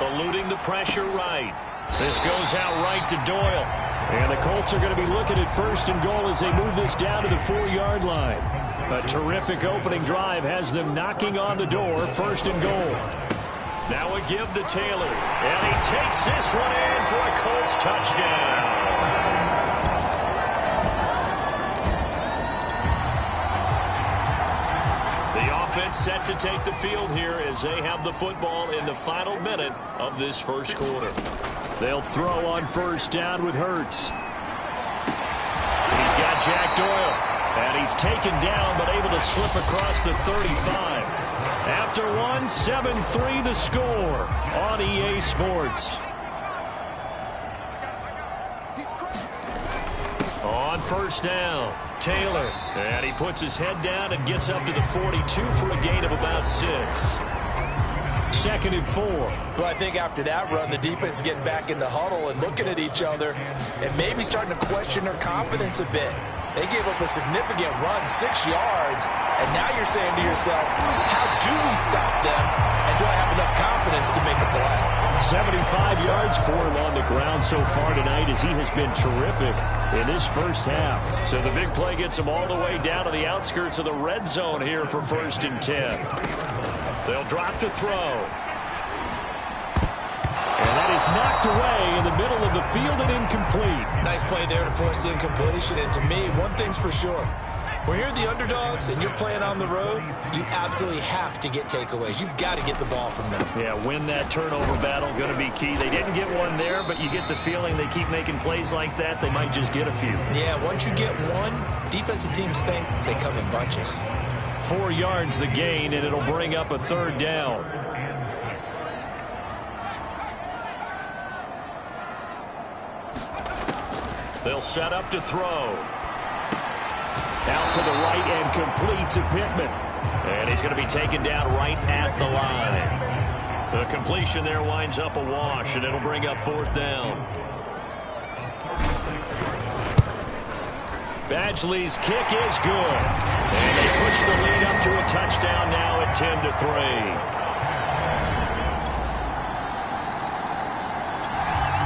Eluding the pressure right. This goes out right to Doyle. And the Colts are going to be looking at 1st and goal as they move this down to the 4-yard line. A terrific opening drive has them knocking on the door. 1st and goal. Now a give to Taylor. And he takes this one in for a Colts touchdown. The offense set to take the field here as they have the football in the final minute of this 1st quarter. They'll throw on 1st down with Hurts. He's got Jack Doyle. And he's taken down but able to slip across the 35. After one, 7-3 the score on EA Sports. On 1st down, Taylor. And he puts his head down and gets up to the 42 for a gain of about 6. 2nd and 4. Well, I think after that run, the defense is getting back in the huddle and looking at each other and maybe starting to question their confidence a bit. They gave up a significant run, 6 yards, and now you're saying to yourself, how do we stop them, and do I have enough confidence to make a play? 75 yards for him on the ground so far tonight as he has been terrific in this 1st half. So the big play gets him all the way down to the outskirts of the red zone here for 1st and 10. They'll drop to throw. And that is knocked away in the middle of the field and incomplete. Nice play there to force the incompletion. And to me, one thing's for sure. When you're the underdogs and you're playing on the road, you absolutely have to get takeaways. You've got to get the ball from them. Yeah, win that turnover battle, going to be key. They didn't get one there, but you get the feeling they keep making plays like that, they might just get a few. Yeah, once you get one, defensive teams think they come in bunches. 4 yards the gain, and it'll bring up a 3rd down. They'll set up to throw. Out to the right and complete to Pittman. And he's going to be taken down right at the line. The completion there winds up a wash, and it'll bring up 4th down. Badgley's kick is good. And they push the lead up to a touchdown now at 10-3.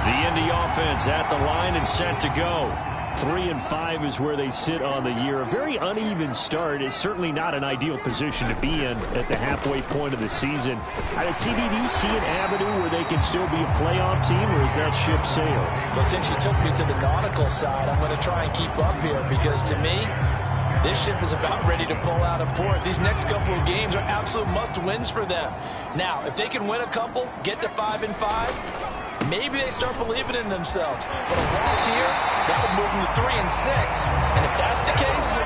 The Indy offense at the line and set to go. 3-5 is where they sit on the year. A very uneven start is certainly not an ideal position to be in at the halfway point of the season. CB, do you see an avenue where they can still be a playoff team, or is that ship sailed? Well, since you took me to the nautical side, I'm going to try and keep up here because to me, this ship is about ready to pull out of port. These next couple of games are absolute must-wins for them. Now, if they can win a couple, get to 5-5, maybe they start believing in themselves. But a loss here, that would move them to 3-6. And if that's the case,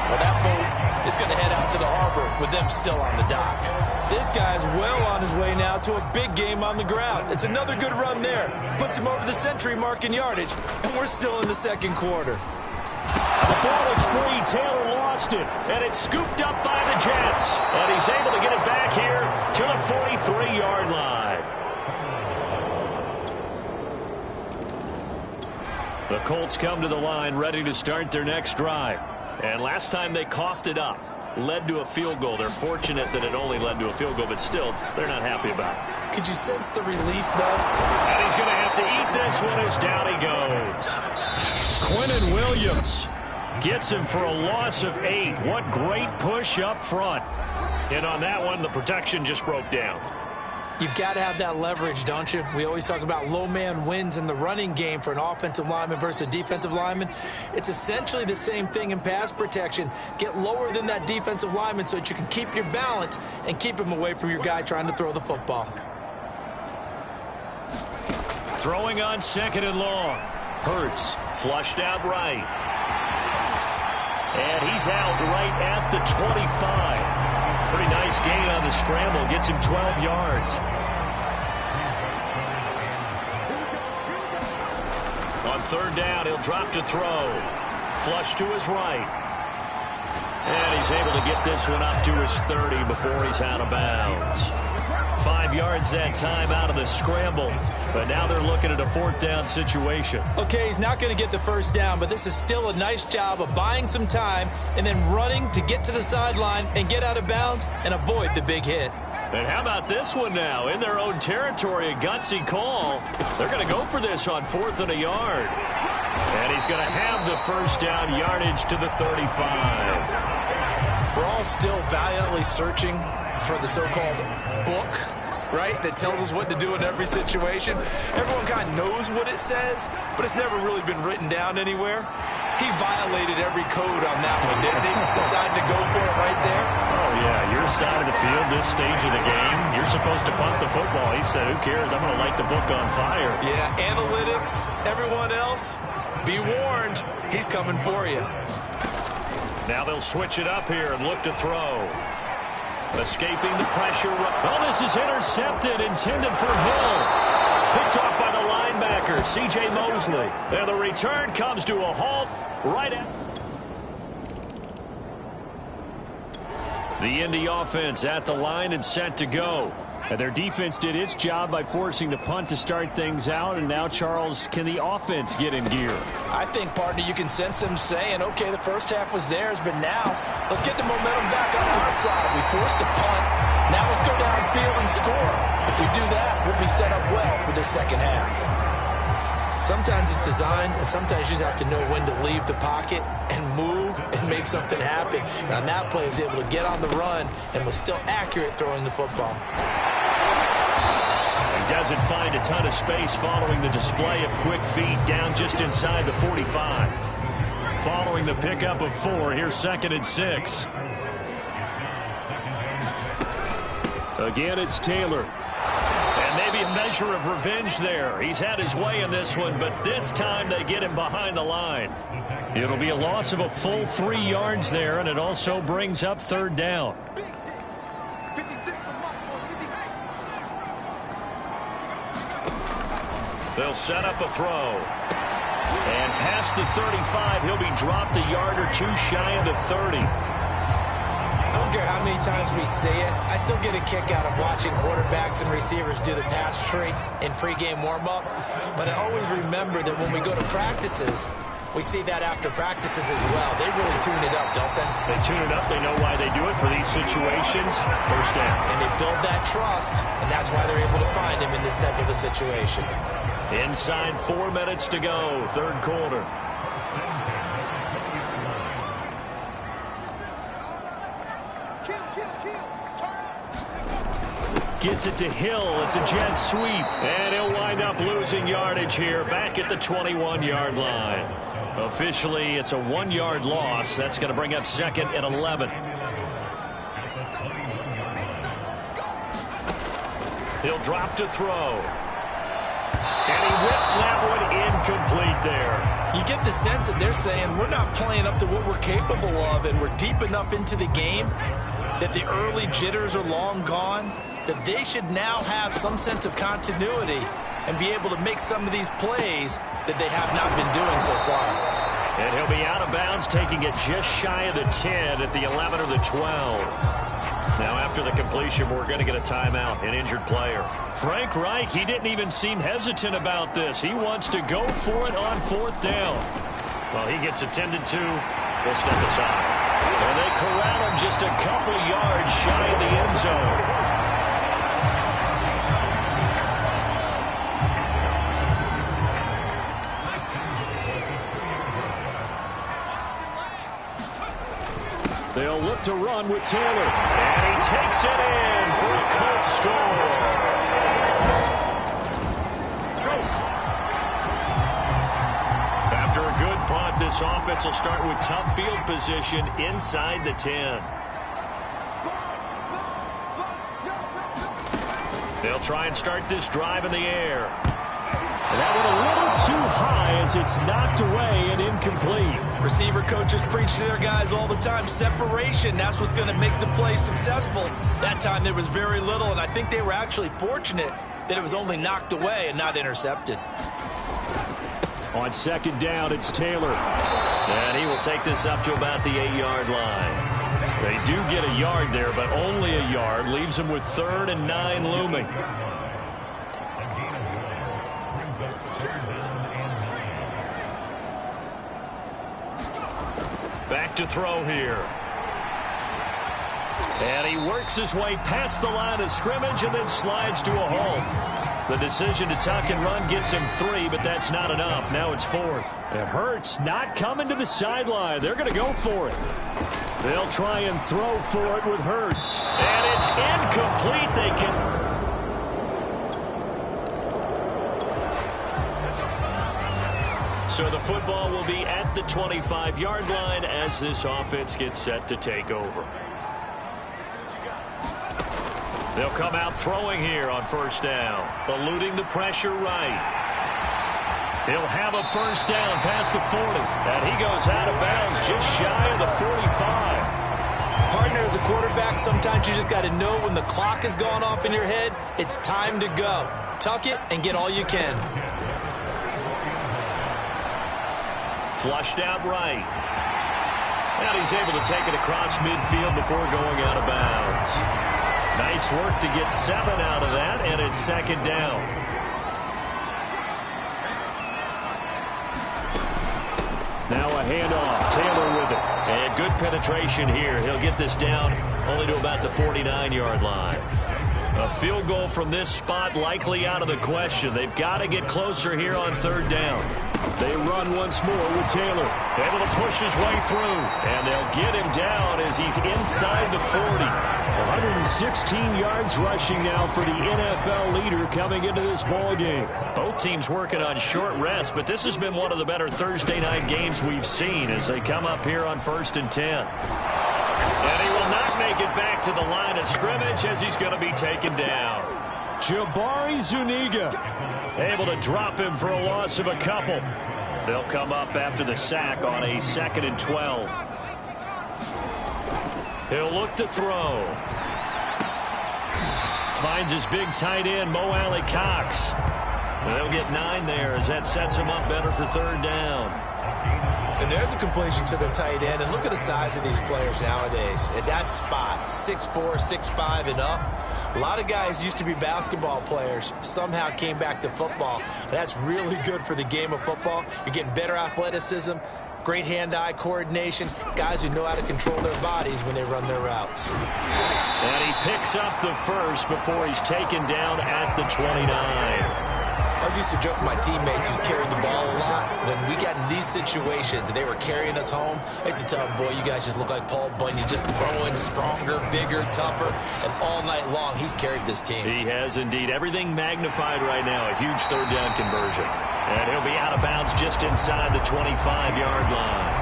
well, that boat is going to head out to the harbor with them still on the dock. This guy's well on his way now to a big game on the ground. It's another good run there. Puts him over the century mark in yardage, and we're still in the second quarter. The ball is free. Taylor lost it, and it's scooped up by the Jets. And he's able to get it back here to the 43-yard line. The Colts come to the line ready to start their next drive. And last time they coughed it up, led to a field goal. They're fortunate that it only led to a field goal, but still, they're not happy about it. Could you sense the relief, though? And he's going to have to eat this one as down he goes. Quinnen Williams gets him for a loss of 8. What great push up front. And on that one, the protection just broke down. You've got to have that leverage, don't you? We always talk about low man wins in the running game for an offensive lineman versus a defensive lineman. It's essentially the same thing in pass protection. Get lower than that defensive lineman so that you can keep your balance and keep him away from your guy trying to throw the football. Throwing on 2nd and long. Hurts flushed out right. And he's out right at the 25. Pretty nice gain on the scramble. Gets him 12 yards. On 3rd down, he'll drop to throw. Flush to his right. And he's able to get this one up to his 30 before he's out of bounds. 5 yards that time out of the scramble. But now they're looking at a 4th down situation. Okay, he's not going to get the 1st down, but this is still a nice job of buying some time and then running to get to the sideline and get out of bounds and avoid the big hit. And how about this one now? In their own territory, a gutsy call. They're going to go for this on 4th and a yard. And he's going to have the 1st down yardage to the 35. We're all still valiantly searching for the so-called book, right, that tells us what to do in every situation. Everyone kind of knows what it says, but it's never really been written down anywhere. He violated every code on that one, didn't he? Decided to go for it right there. Oh, yeah, your side of the field, this stage of the game, you're supposed to punt the football. He said, who cares? I'm going to light the book on fire. Yeah, analytics, everyone else, be warned, he's coming for you. Now they'll switch it up here and look to throw. Escaping the pressure. Oh, this is intercepted, intended for Hill. Picked off by the linebacker, C.J. Mosley. And the return comes to a halt right at... The Indy offense at the line and set to go. And their defense did its job by forcing the punt to start things out. And now, Charles, can the offense get in gear? I think, partner, you can sense them saying, okay, the first half was theirs, but now let's get the momentum back on our side. We forced a punt. Now let's go downfield and score. If we do that, we'll be set up well for the second half. Sometimes it's designed, and sometimes you just have to know when to leave the pocket and move and make something happen. And on that play, he was able to get on the run and was still accurate throwing the football. He doesn't find a ton of space following the display of quick feet down just inside the 45. Following the pickup of 4, here's 2nd and 6. Again, it's Taylor. And maybe a measure of revenge there. He's had his way in this one, but this time they get him behind the line. It'll be a loss of a full 3 yards there, and it also brings up 3rd down. They'll set up a throw. And past the 35, he'll be dropped a yard or two shy of the 30. I'm care how many times we see it. I still get a kick out of watching quarterbacks and receivers do the pass tree in pregame warm-up. But I always remember that when we go to practices, we see that after practices as well. They really tune it up, don't they? They tune it up. They know why they do it for these situations. First down. And they build that trust, and that's why they're able to find him in this type of a situation. Inside 4 minutes to go, third quarter. Gets it to Hill. It's a jet sweep. And he'll wind up losing yardage here back at the 21-yard line. Officially, it's a 1-yard loss. That's going to bring up second and 11. He'll drop to throw. And he whips that one incomplete there. You get the sense that they're saying we're not playing up to what we're capable of, and we're deep enough into the game that the early jitters are long gone, that they should now have some sense of continuity and be able to make some of these plays that they have not been doing so far. And he'll be out of bounds, taking it just shy of the 10 at the 11 or the 12. Now, after the completion, we're going to get a timeout, an injured player. Frank Reich, he didn't even seem hesitant about this. He wants to go for it on fourth down. Well, he gets attended to. We'll step aside. And they corral him just a couple yards shy of the end zone. They'll look to run with Taylor. And he takes it in for a Colts score. After a good punt, this offense will start with tough field position inside the 10. They'll try and start this drive in the air. And that one a little too high as it's knocked away and incomplete. Receiver coaches preach to their guys all the time. Separation, that's what's going to make the play successful. That time there was very little, and I think they were actually fortunate that it was only knocked away and not intercepted. On second down, it's Taylor. And he will take this up to about the 8-yard line. They do get a yard there, but only a yard. Leaves them with 3rd and 9 looming. Back to throw here. And he works his way past the line of scrimmage and then slides to a halt. The decision to tuck and run gets him 3, but that's not enough. Now it's 4th. It hurts not coming to the sideline. They're going to go for it. They'll try and throw for it with Hurts. And it's incomplete. They can... So the football will be at the 25-yard line as this offense gets set to take over. They'll come out throwing here on first down, eluding the pressure right. He'll have a first down past the 40, and he goes out of bounds just shy of the 45. Partner, as a quarterback, sometimes you just got to know when the clock has gone off in your head, it's time to go. Tuck it and get all you can. Flushed out right. And he's able to take it across midfield before going out of bounds. Nice work to get 7 out of that, and it's second down. Now a handoff. Taylor with it. And good penetration here. He'll get this down only to about the 49-yard line. A field goal from this spot likely out of the question. They've got to get closer here on third down. They run once more with Taylor. Able to push his way through. And they'll get him down as he's inside the 40. 116 yards rushing now for the NFL leader coming into this ball game. Both teams working on short rest, but this has been one of the better Thursday night games we've seen as they come up here on 1st and 10. And he will not make it back to the line of scrimmage as he's going to be taken down. Jabari Zuniga able to drop him for a loss of a couple. They'll come up after the sack on a 2nd and 12. He'll look to throw. Finds his big tight end, Mo Alley-Cox. They'll get 9 there as that sets him up better for third down. And there's a completion to the tight end. And look at the size of these players nowadays. At that spot, 6'4", 6'5", and up. A lot of guys used to be basketball players, somehow came back to football. And that's really good for the game of football. You're getting better athleticism, great hand-eye coordination, guys who know how to control their bodies when they run their routes. And he picks up the first before he's taken down at the 29. I was used to joke with my teammates who carried the ball a lot. When we got in these situations and they were carrying us home, I used to tell them, boy, you guys just look like Paul Bunyan, just growing stronger, bigger, tougher, and all night long he's carried this team. He has indeed. Everything magnified right now. A huge third down conversion. And he'll be out of bounds just inside the 25-yard line.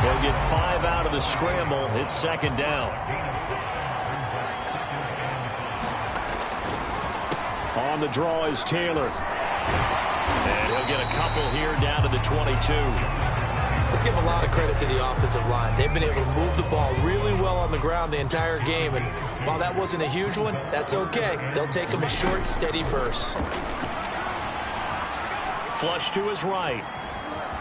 He'll get 5 out of the scramble. It's second down. On the draw is Taylor. And he'll get a couple here down to the 22. Let's give a lot of credit to the offensive line. They've been able to move the ball really well on the ground the entire game. And while that wasn't a huge one, that's okay. They'll take them in short, steady bursts. Flush to his right.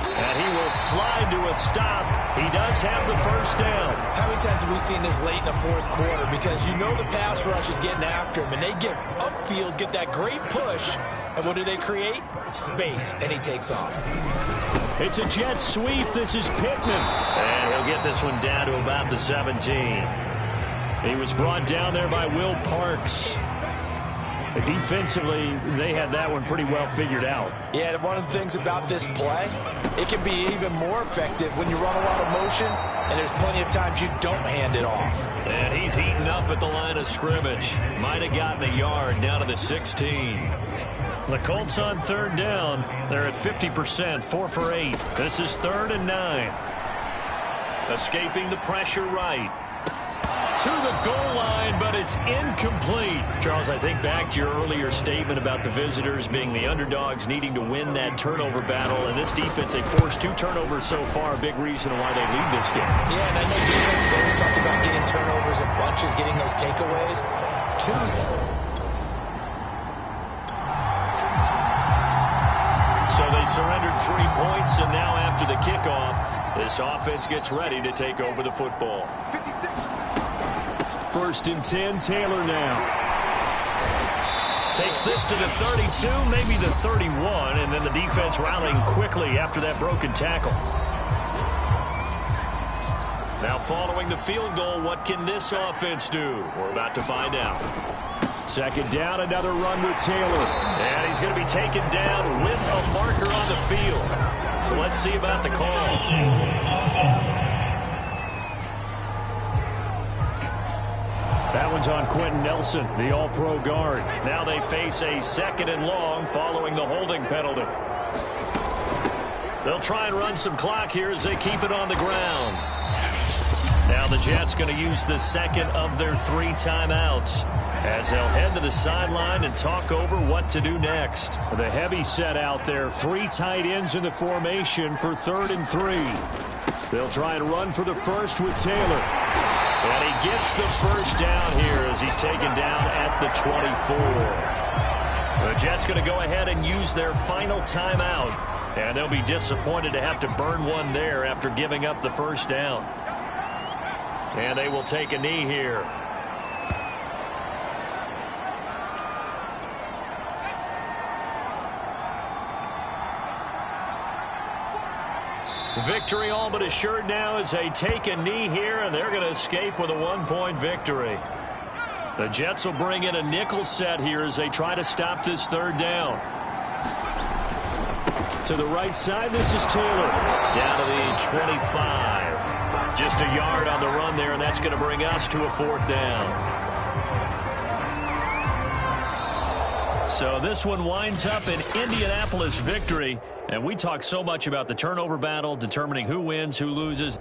And he will slide to a stop. He does have the first down. How many times have we seen this late in the fourth quarter? Because you know the pass rush is getting after him, and they get upfield, get that great push, and what do they create? Space, and he takes off. It's a jet sweep. This is Pittman. And he'll get this one down to about the 17. He was brought down there by Will Parks. Defensively, they had that one pretty well figured out. Yeah, one of the things about this play, it can be even more effective when you run a lot of motion, and there's plenty of times you don't hand it off. And he's heating up at the line of scrimmage. Might have gotten a yard down to the 16. The Colts on third down. They're at 50%, 4 for 8. This is 3rd and 9. Escaping the pressure right. To the goal line, but it's incomplete. Charles, I think back to your earlier statement about the visitors being the underdogs needing to win that turnover battle. And this defense, they forced 2 turnovers so far. Big reason why they lead this game. Yeah, and I know defenses always talk about getting turnovers in bunches, getting those takeaways. So they surrendered 3 points, and now after the kickoff, this offense gets ready to take over the football. 1st and 10, Taylor now. Takes this to the 32, maybe the 31, and then the defense rallying quickly after that broken tackle. Now following the field goal, what can this offense do? We're about to find out. 2nd down, another run with Taylor. And he's going to be taken down with a marker on the field. So let's see about the call. That one's on Quentin Nelson, the all-pro guard. Now they face a 2nd and long following the holding penalty. They'll try and run some clock here as they keep it on the ground. Now the Jets going to use the 2nd of their 3 timeouts as they'll head to the sideline and talk over what to do next. The heavy set out there, 3 tight ends in the formation for 3rd and 3. They'll try and run for the first with Taylor. And he gets the first down here as he's taken down at the 24. The Jets going to go ahead and use their final timeout. And they'll be disappointed to have to burn one there after giving up the first down. And they will take a knee here. Victory all but assured now as they take a knee here, and they're going to escape with a 1-point victory. The Jets will bring in a nickel set here as they try to stop this 3rd down. To the right side, this is Taylor. Down to the 25. Just a yard on the run there, and that's going to bring us to a 4th down. So this one winds up an Indianapolis victory. And we talk so much about the turnover battle, determining who wins, who loses.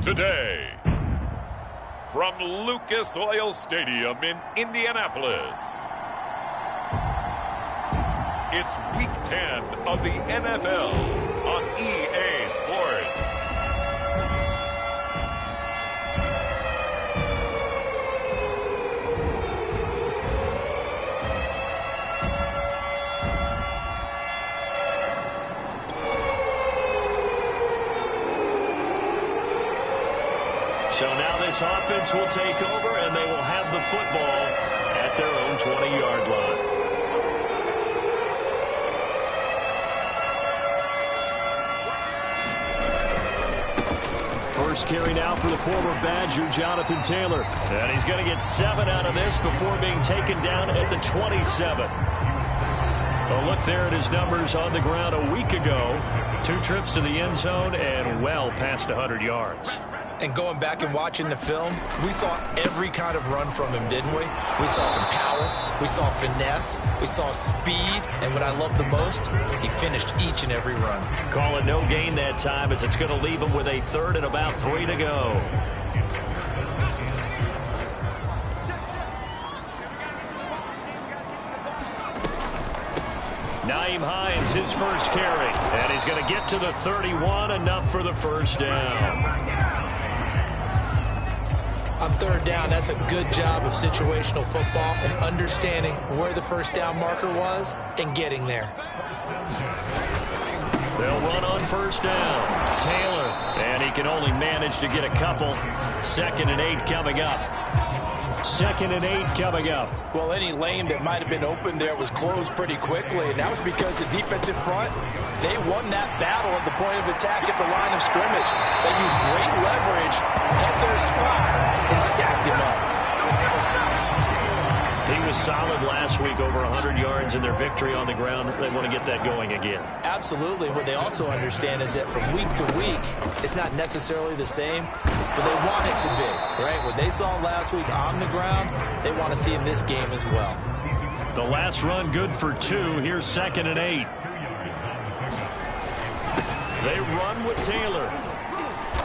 Today, from Lucas Oil Stadium in Indianapolis, it's Week 10 of the NFL on EA Sports. So now this offense will take over, and they will have the football at their own 20-yard line. First carry now for the former Badger, Jonathan Taylor. And he's going to get 7 out of this before being taken down at the 27. A look there at his numbers on the ground a week ago. 2 trips to the end zone and well past 100 yards. And going back and watching the film, we saw every kind of run from him, didn't we? We saw some power, we saw finesse, we saw speed, and what I love the most, he finished each and every run. Call it no gain that time, as it's going to leave him with a 3rd and about 3 to go. Nyheim Hines, his first carry, and he's going to get to the 31, enough for the first down. On 3rd down, that's a good job of situational football and understanding where the first down marker was and getting there. They'll run on first down. Taylor, and he can only manage to get a couple. 2nd and 8 coming up. 2nd and 8 coming up. Well, any lane that might have been open there was closed pretty quickly, and that was because the defense in front, they won that battle at the point of attack at the line of scrimmage. They used great leverage, held their spot, and stacked him up. He was solid last week, over 100 yards in their victory on the ground. They want to get that going again. Absolutely. What they also understand is that from week to week, it's not necessarily the same, but they want it to be, right? What they saw last week on the ground, they want to see in this game as well. The last run good for 2. Here's 2nd and 8. They run with Taylor.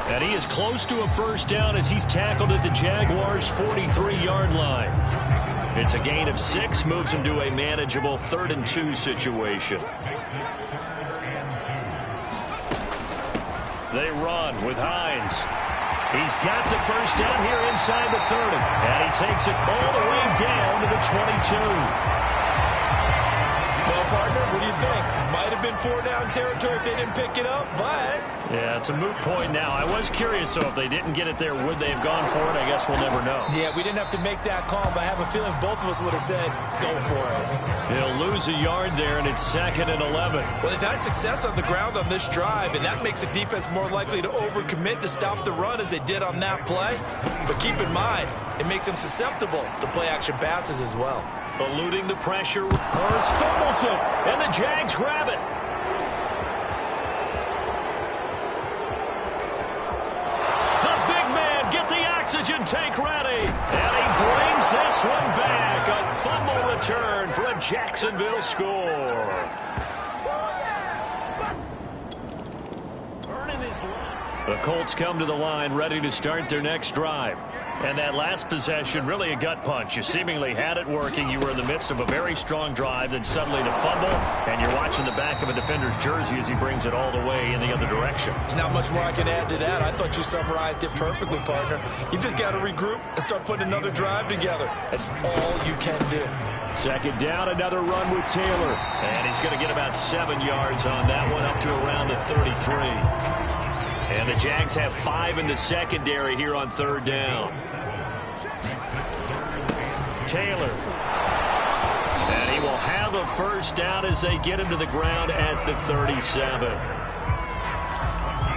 And he is close to a first down as he's tackled at the Jaguars' 43-yard line. It's a gain of 6, moves him to a manageable 3rd and 2 situation. They run with Hines. He's got the first down here inside the 30. And he takes it all the way down to the 22. Well, partner, what do you think? Might have been 4-down territory if they didn't pick it up, but... Yeah, it's a moot point now. I was curious, so if they didn't get it there, would they have gone for it? I guess we'll never know. Yeah, we didn't have to make that call, but I have a feeling both of us would have said, go for it. They'll lose a yard there, and it's 2nd and 11. Well, they've had success on the ground on this drive, and that makes a defense more likely to overcommit to stop the run as they did on that play. But keep in mind, it makes them susceptible to play-action passes as well. Eluding the pressure. Hurts fumbles it, and the Jags grab it. The big man, get the oxygen tank ready. And he brings this one back. A fumble return for a Jacksonville score. The Colts come to the line ready to start their next drive. And that last possession, really a gut punch. You seemingly had it working. You were in the midst of a very strong drive, then suddenly the fumble, and you're watching the back of a defender's jersey as he brings it all the way in the other direction. There's not much more I can add to that. I thought you summarized it perfectly, partner. You've just got to regroup and start putting another drive together. That's all you can do. 2nd down, another run with Taylor. And he's going to get about 7 yards on that one, up to around the 33. And the Jags have 5 in the secondary here on 3rd down. Taylor. And he will have a first down as they get him to the ground at the 37.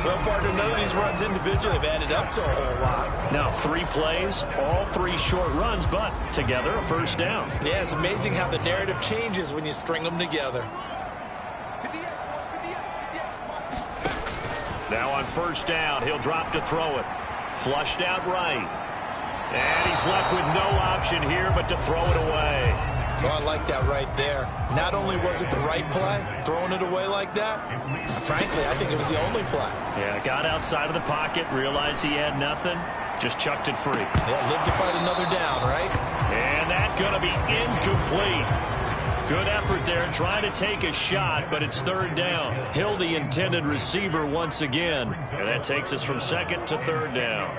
Well, partner, none of these runs individually have added up to a whole lot. Now, 3 plays, all 3 short runs, but together a first down. Yeah, it's amazing how the narrative changes when you string them together. Now on first down, he'll drop to throw it. Flushed out right. And he's left with no option here but to throw it away. Oh, I like that right there. Not only was it the right play, throwing it away like that, frankly, I think it was the only play. Yeah, got outside of the pocket, realized he had nothing, just chucked it free. Yeah, live to fight another down, right? And that's going to be incomplete. Good effort there, trying to take a shot, but it's third down. Hill, the intended receiver once again. And that takes us from second to third down.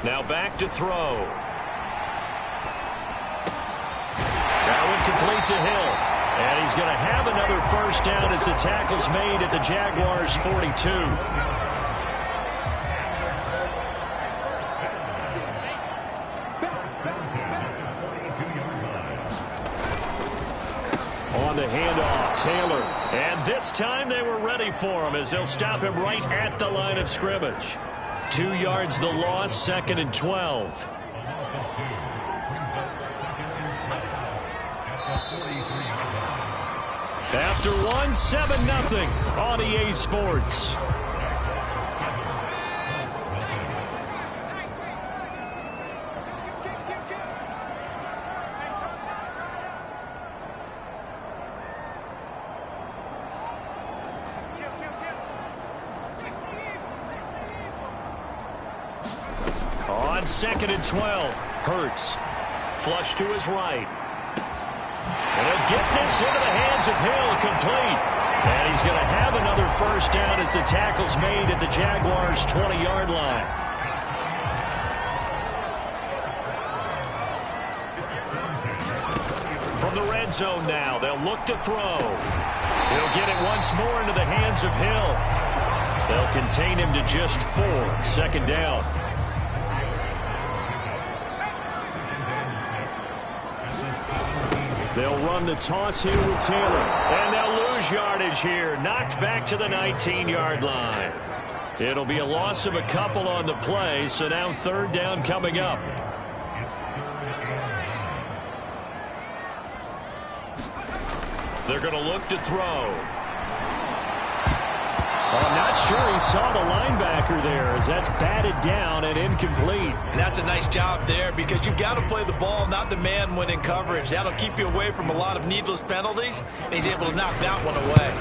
Now back to throw. Now incomplete to Hill. And he's going to have another first down as the tackle's made at the Jaguars' 42. On the handoff, Taylor. And this time they were ready for him as they'll stop him right at the line of scrimmage. 2 yards the loss, 2nd and 12. After one, 7-0 on EA Sports. On 2nd and 12, Hurts. Flush to his right. And he'll get this into the hands of Hill, complete. And he's going to have another first down as the tackle's made at the Jaguars' 20-yard line. From the red zone now, they'll look to throw. He'll get it once more into the hands of Hill. They'll contain him to just 4, 2nd down. They'll run the toss here with Taylor. And they'll lose yardage here. Knocked back to the 19-yard line. It'll be a loss of a couple on the play, so now third down coming up. They're going to look to throw. I'm not sure he saw the linebacker there as that's batted down and incomplete. And that's a nice job there because you've got to play the ball, not the man when in coverage. That'll keep you away from a lot of needless penalties, and he's able to knock that one away.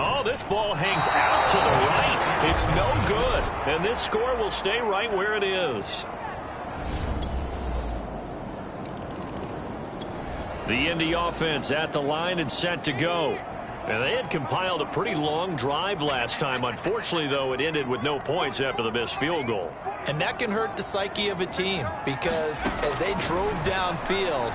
Oh, this ball hangs out to the right. It's no good. And this score will stay right where it is. The Indy offense at the line and set to go. And they had compiled a pretty long drive last time. Unfortunately, though, it ended with no points after the missed field goal. And that can hurt the psyche of a team because as they drove downfield,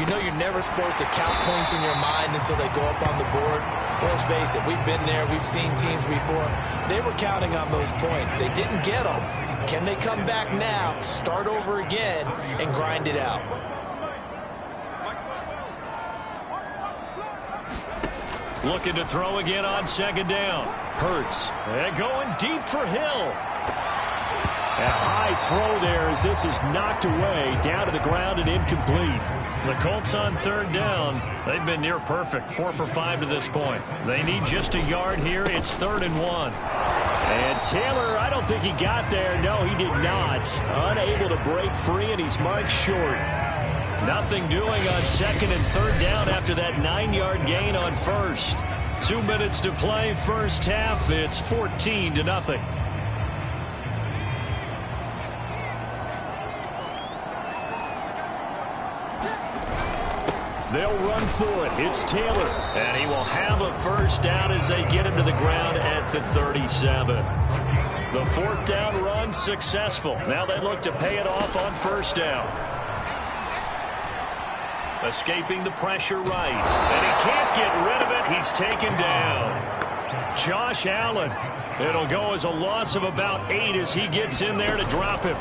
you know you're never supposed to count points in your mind until they go up on the board. Well, let's face it, we've been there. We've seen teams before. They were counting on those points. They didn't get them. Can they come back now, start over again, and grind it out? Looking to throw again on 2nd down. Hurts. And going deep for Hill. A high throw there as this is knocked away, down to the ground and incomplete. The Colts on 3rd down. They've been near perfect, 4 for 5 to this point. They need just a yard here. It's 3rd and 1. And Taylor, I don't think he got there. No, he did not. Unable to break free, and he's marked short. Nothing doing on 2nd and 3rd down after that 9-yard gain on 1st. 2 minutes to play, first half. It's 14-0. They'll run for it. It's Taylor. And he will have a first down as they get him to the ground at the 37. The 4th down run successful. Now they look to pay it off on 1st down. Escaping the pressure right. And he can't get rid of it. He's taken down. Josh Allen. It'll go as a loss of about 8 as he gets in there to drop him.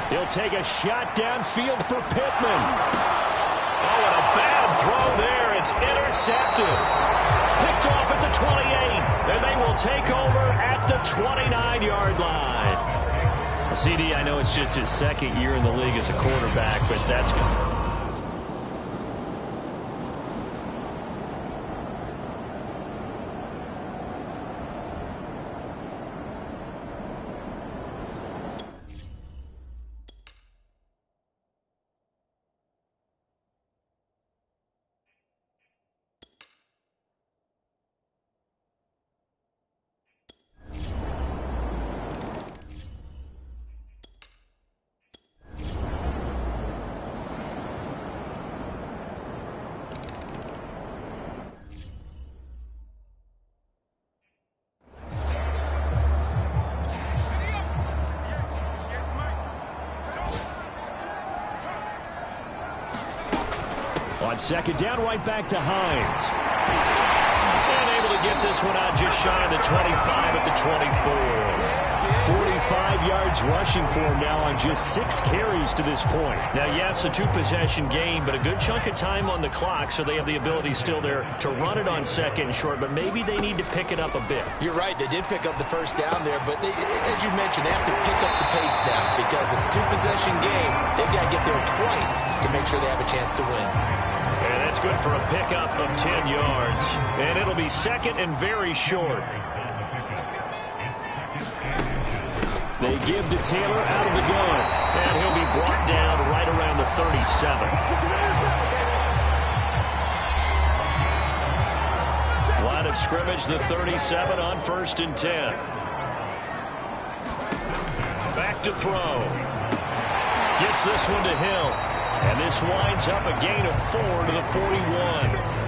He'll take a shot downfield for Pittman. Oh, and a bad throw there. It's intercepted. Picked off at the 28. And they will take over at the 29-yard line. CD, I know it's just his 2nd year in the league as a quarterback, but that's good. On second down, right back to Hines. And able to get this one out just shy of the 25 at the 24. 45 yards rushing for him now on just 6 carries to this point. Now, yes, a 2-possession game, but a good chunk of time on the clock, so they have the ability still there to run it on second and short, but maybe they need to pick it up a bit. You're right. They did pick up the first down there, but as you mentioned, they have to pick up the pace now because it's a 2-possession game. They've got to get there twice to make sure they have a chance to win. And that's good for a pickup of 10 yards. And it'll be second and very short. They give to Taylor out of the gun. And he'll be brought down right around the 37. Line of scrimmage, the 37 on 1st and 10. Back to throw. Gets this one to Hill. And this winds up a gain of 4 to the 41.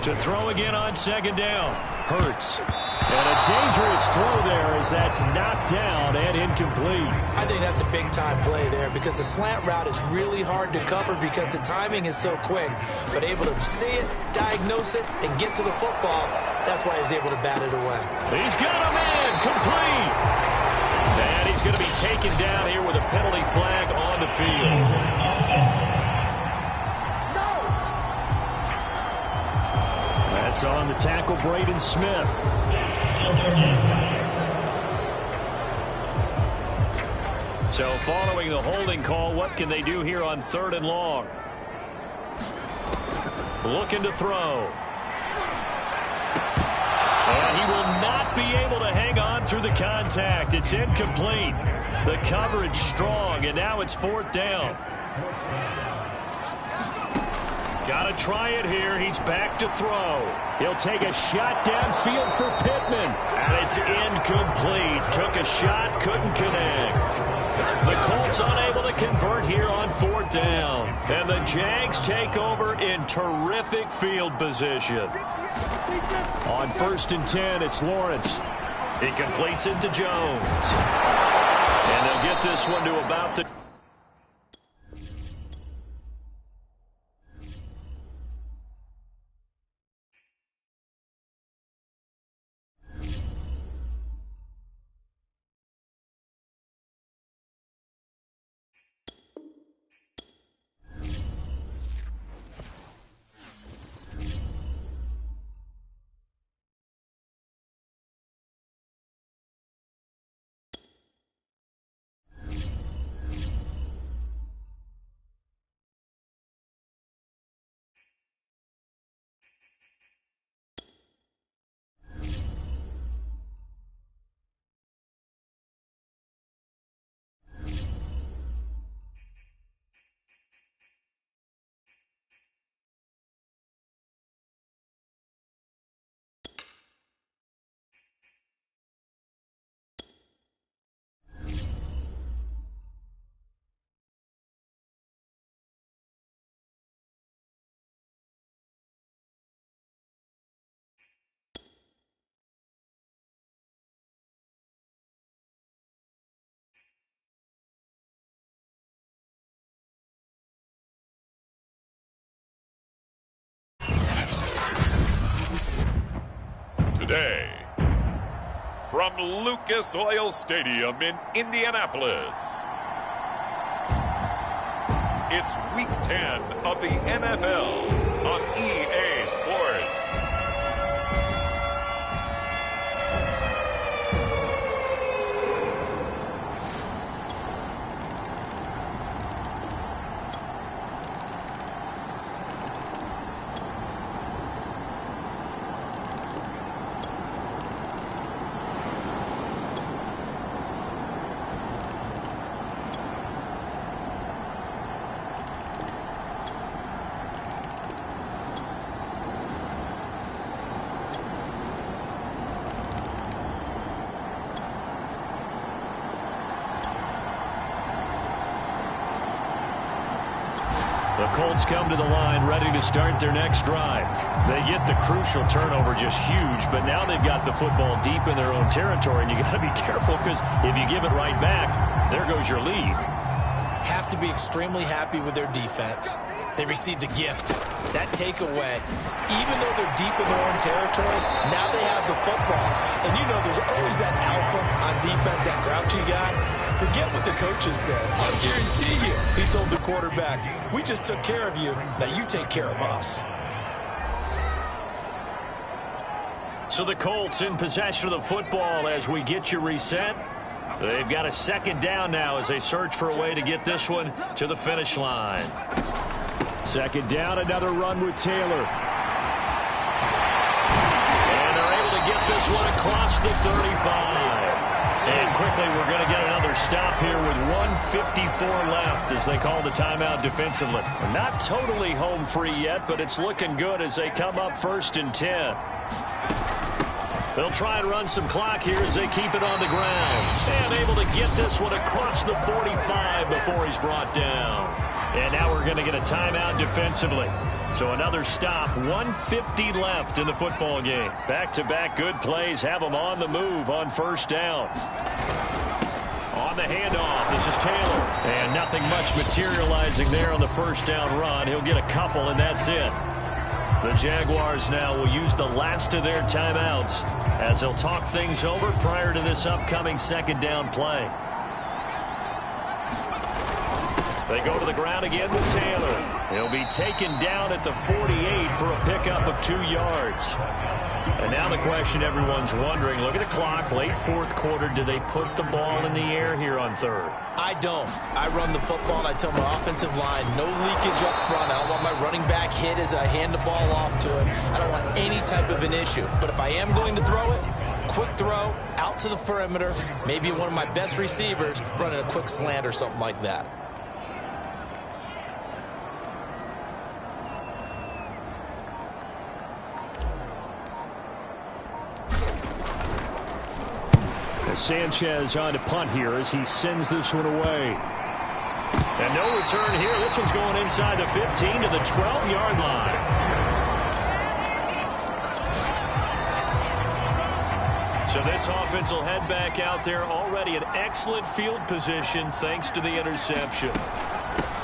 To throw again on second down. Hurts. And a dangerous throw there as that's knocked down and incomplete. I think that's a big-time play there because the slant route is really hard to cover because the timing is so quick. But able to see it, diagnose it, and get to the football, that's why he was able to bat it away. He's got him in. Complete. And he's going to be taken down here with a penalty flag on the field. That's on the tackle, Braden Smith. So following the holding call, what can they do here on 3rd and long? Looking to throw. And he will not be able to hang on through the contact. It's incomplete. The coverage strong, and now it's 4th down. Got to try it here. He's back to throw. He'll take a shot downfield for Pittman. And it's incomplete. Took a shot, couldn't connect. The Colts unable to convert here on 4th down. And the Jags take over in terrific field position. On 1st and 10, it's Lawrence. He completes it to Jones. And they'll get this one to about the... Today, from Lucas Oil Stadium in Indianapolis, it's Week 10 of the NFL on EA Sports. The Colts come to the line ready to start their next drive. They get the crucial turnover, just huge, but now they've got the football deep in their own territory, and you got to be careful because if you give it right back, there goes your lead. Have to be extremely happy with their defense. They received a gift. That takeaway, even though they're deep in their own territory, now they have the football. And you know there's always that alpha on defense, that grouchy guy. Forget what the coaches said. I guarantee you, he told the quarterback, we just took care of you. Now you take care of us. So the Colts in possession of the football as we get you reset. They've got a second down now as they search for a way to get this one to the finish line. Second down, another run with Taylor. And they're able to get this one across the 35. And quickly we're going to get another stop here with 1:54 left as they call the timeout defensively. Not totally home free yet, but it's looking good as they come up 1st and 10. They'll try and run some clock here as they keep it on the ground. And able to get this one across the 45 before he's brought down. And now we're going to get a timeout defensively. So another stop, 1:50 left in the football game. Back-to-back good plays have them on the move on 1st down. On the handoff, this is Taylor. And nothing much materializing there on the 1st down run. He'll get a couple, and that's it. The Jaguars now will use the last of their timeouts as they'll talk things over prior to this upcoming 2nd down play. They go to the ground again with Taylor. He'll be taken down at the 48 for a pickup of 2 yards. And now the question everyone's wondering, look at the clock, late 4th quarter, do they put the ball in the air here on 3rd? I don't. I run the football, and I tell my offensive line, no leakage up front. I don't want my running back hit as I hand the ball off to him. I don't want any type of an issue. But if I am going to throw it, quick throw, out to the perimeter, maybe one of my best receivers running a quick slant or something like that. Sanchez on to punt here as he sends this one away. And no return here. This one's going inside the 15 to the 12-yard line. So this offense will head back out there already in excellent field position thanks to the interception.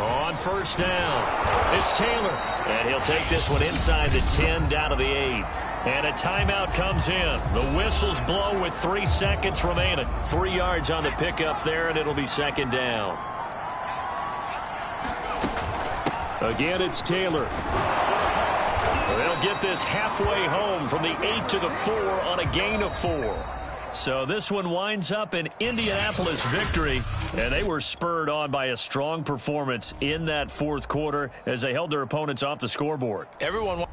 On 1st down, it's Taylor. And he'll take this one inside the 10 down to the 8. And a timeout comes in. The whistles blow with 3 seconds remaining. 3 yards on the pickup there, and it'll be 2nd down. Again, it's Taylor. They'll get this halfway home from the 8 to the 4 on a gain of 4. So this one winds up an Indianapolis victory, and they were spurred on by a strong performance in that 4th quarter as they held their opponents off the scoreboard. Everyone